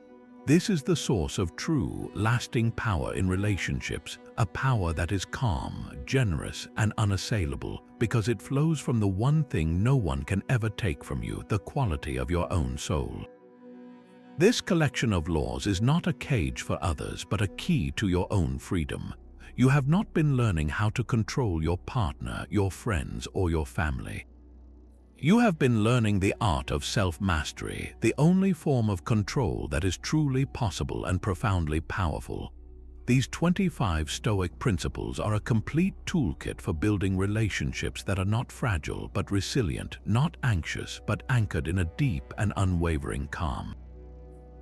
This is the source of true, lasting power in relationships, a power that is calm, generous, and unassailable, because it flows from the one thing no one can ever take from you, the quality of your own soul. This collection of laws is not a cage for others, but a key to your own freedom. You have not been learning how to control your partner, your friends, or your family. You have been learning the art of self-mastery, the only form of control that is truly possible and profoundly powerful. These 25 Stoic principles are a complete toolkit for building relationships that are not fragile but resilient, not anxious but anchored in a deep and unwavering calm.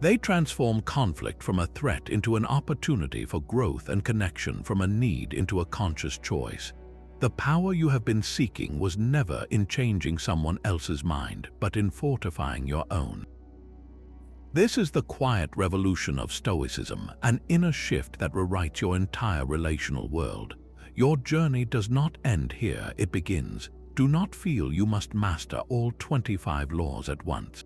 They transform conflict from a threat into an opportunity for growth and connection, from a need into a conscious choice. The power you have been seeking was never in changing someone else's mind, but in fortifying your own. This is the quiet revolution of Stoicism, an inner shift that rewrites your entire relational world. Your journey does not end here, it begins. Do not feel you must master all 25 laws at once.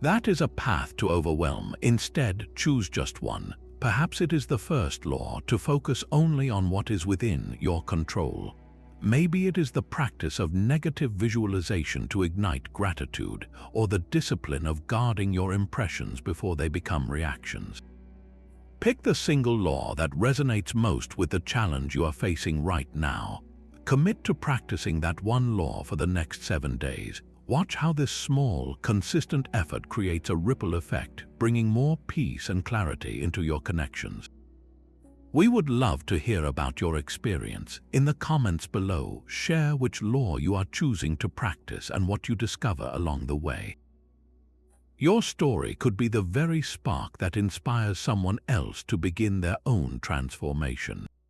That is a path to overwhelm. Instead, choose just one. Perhaps it is the first law, to focus only on what is within your control. Maybe it is the practice of negative visualization to ignite gratitude, or the discipline of guarding your impressions before they become reactions. Pick the single law that resonates most with the challenge you are facing right now. Commit to practicing that one law for the next 7 days. Watch how this small, consistent effort creates a ripple effect, bringing more peace and clarity into your connections. We would love to hear about your experience. In the comments below, share which law you are choosing to practice and what you discover along the way. Your story could be the very spark that inspires someone else to begin their own transformation.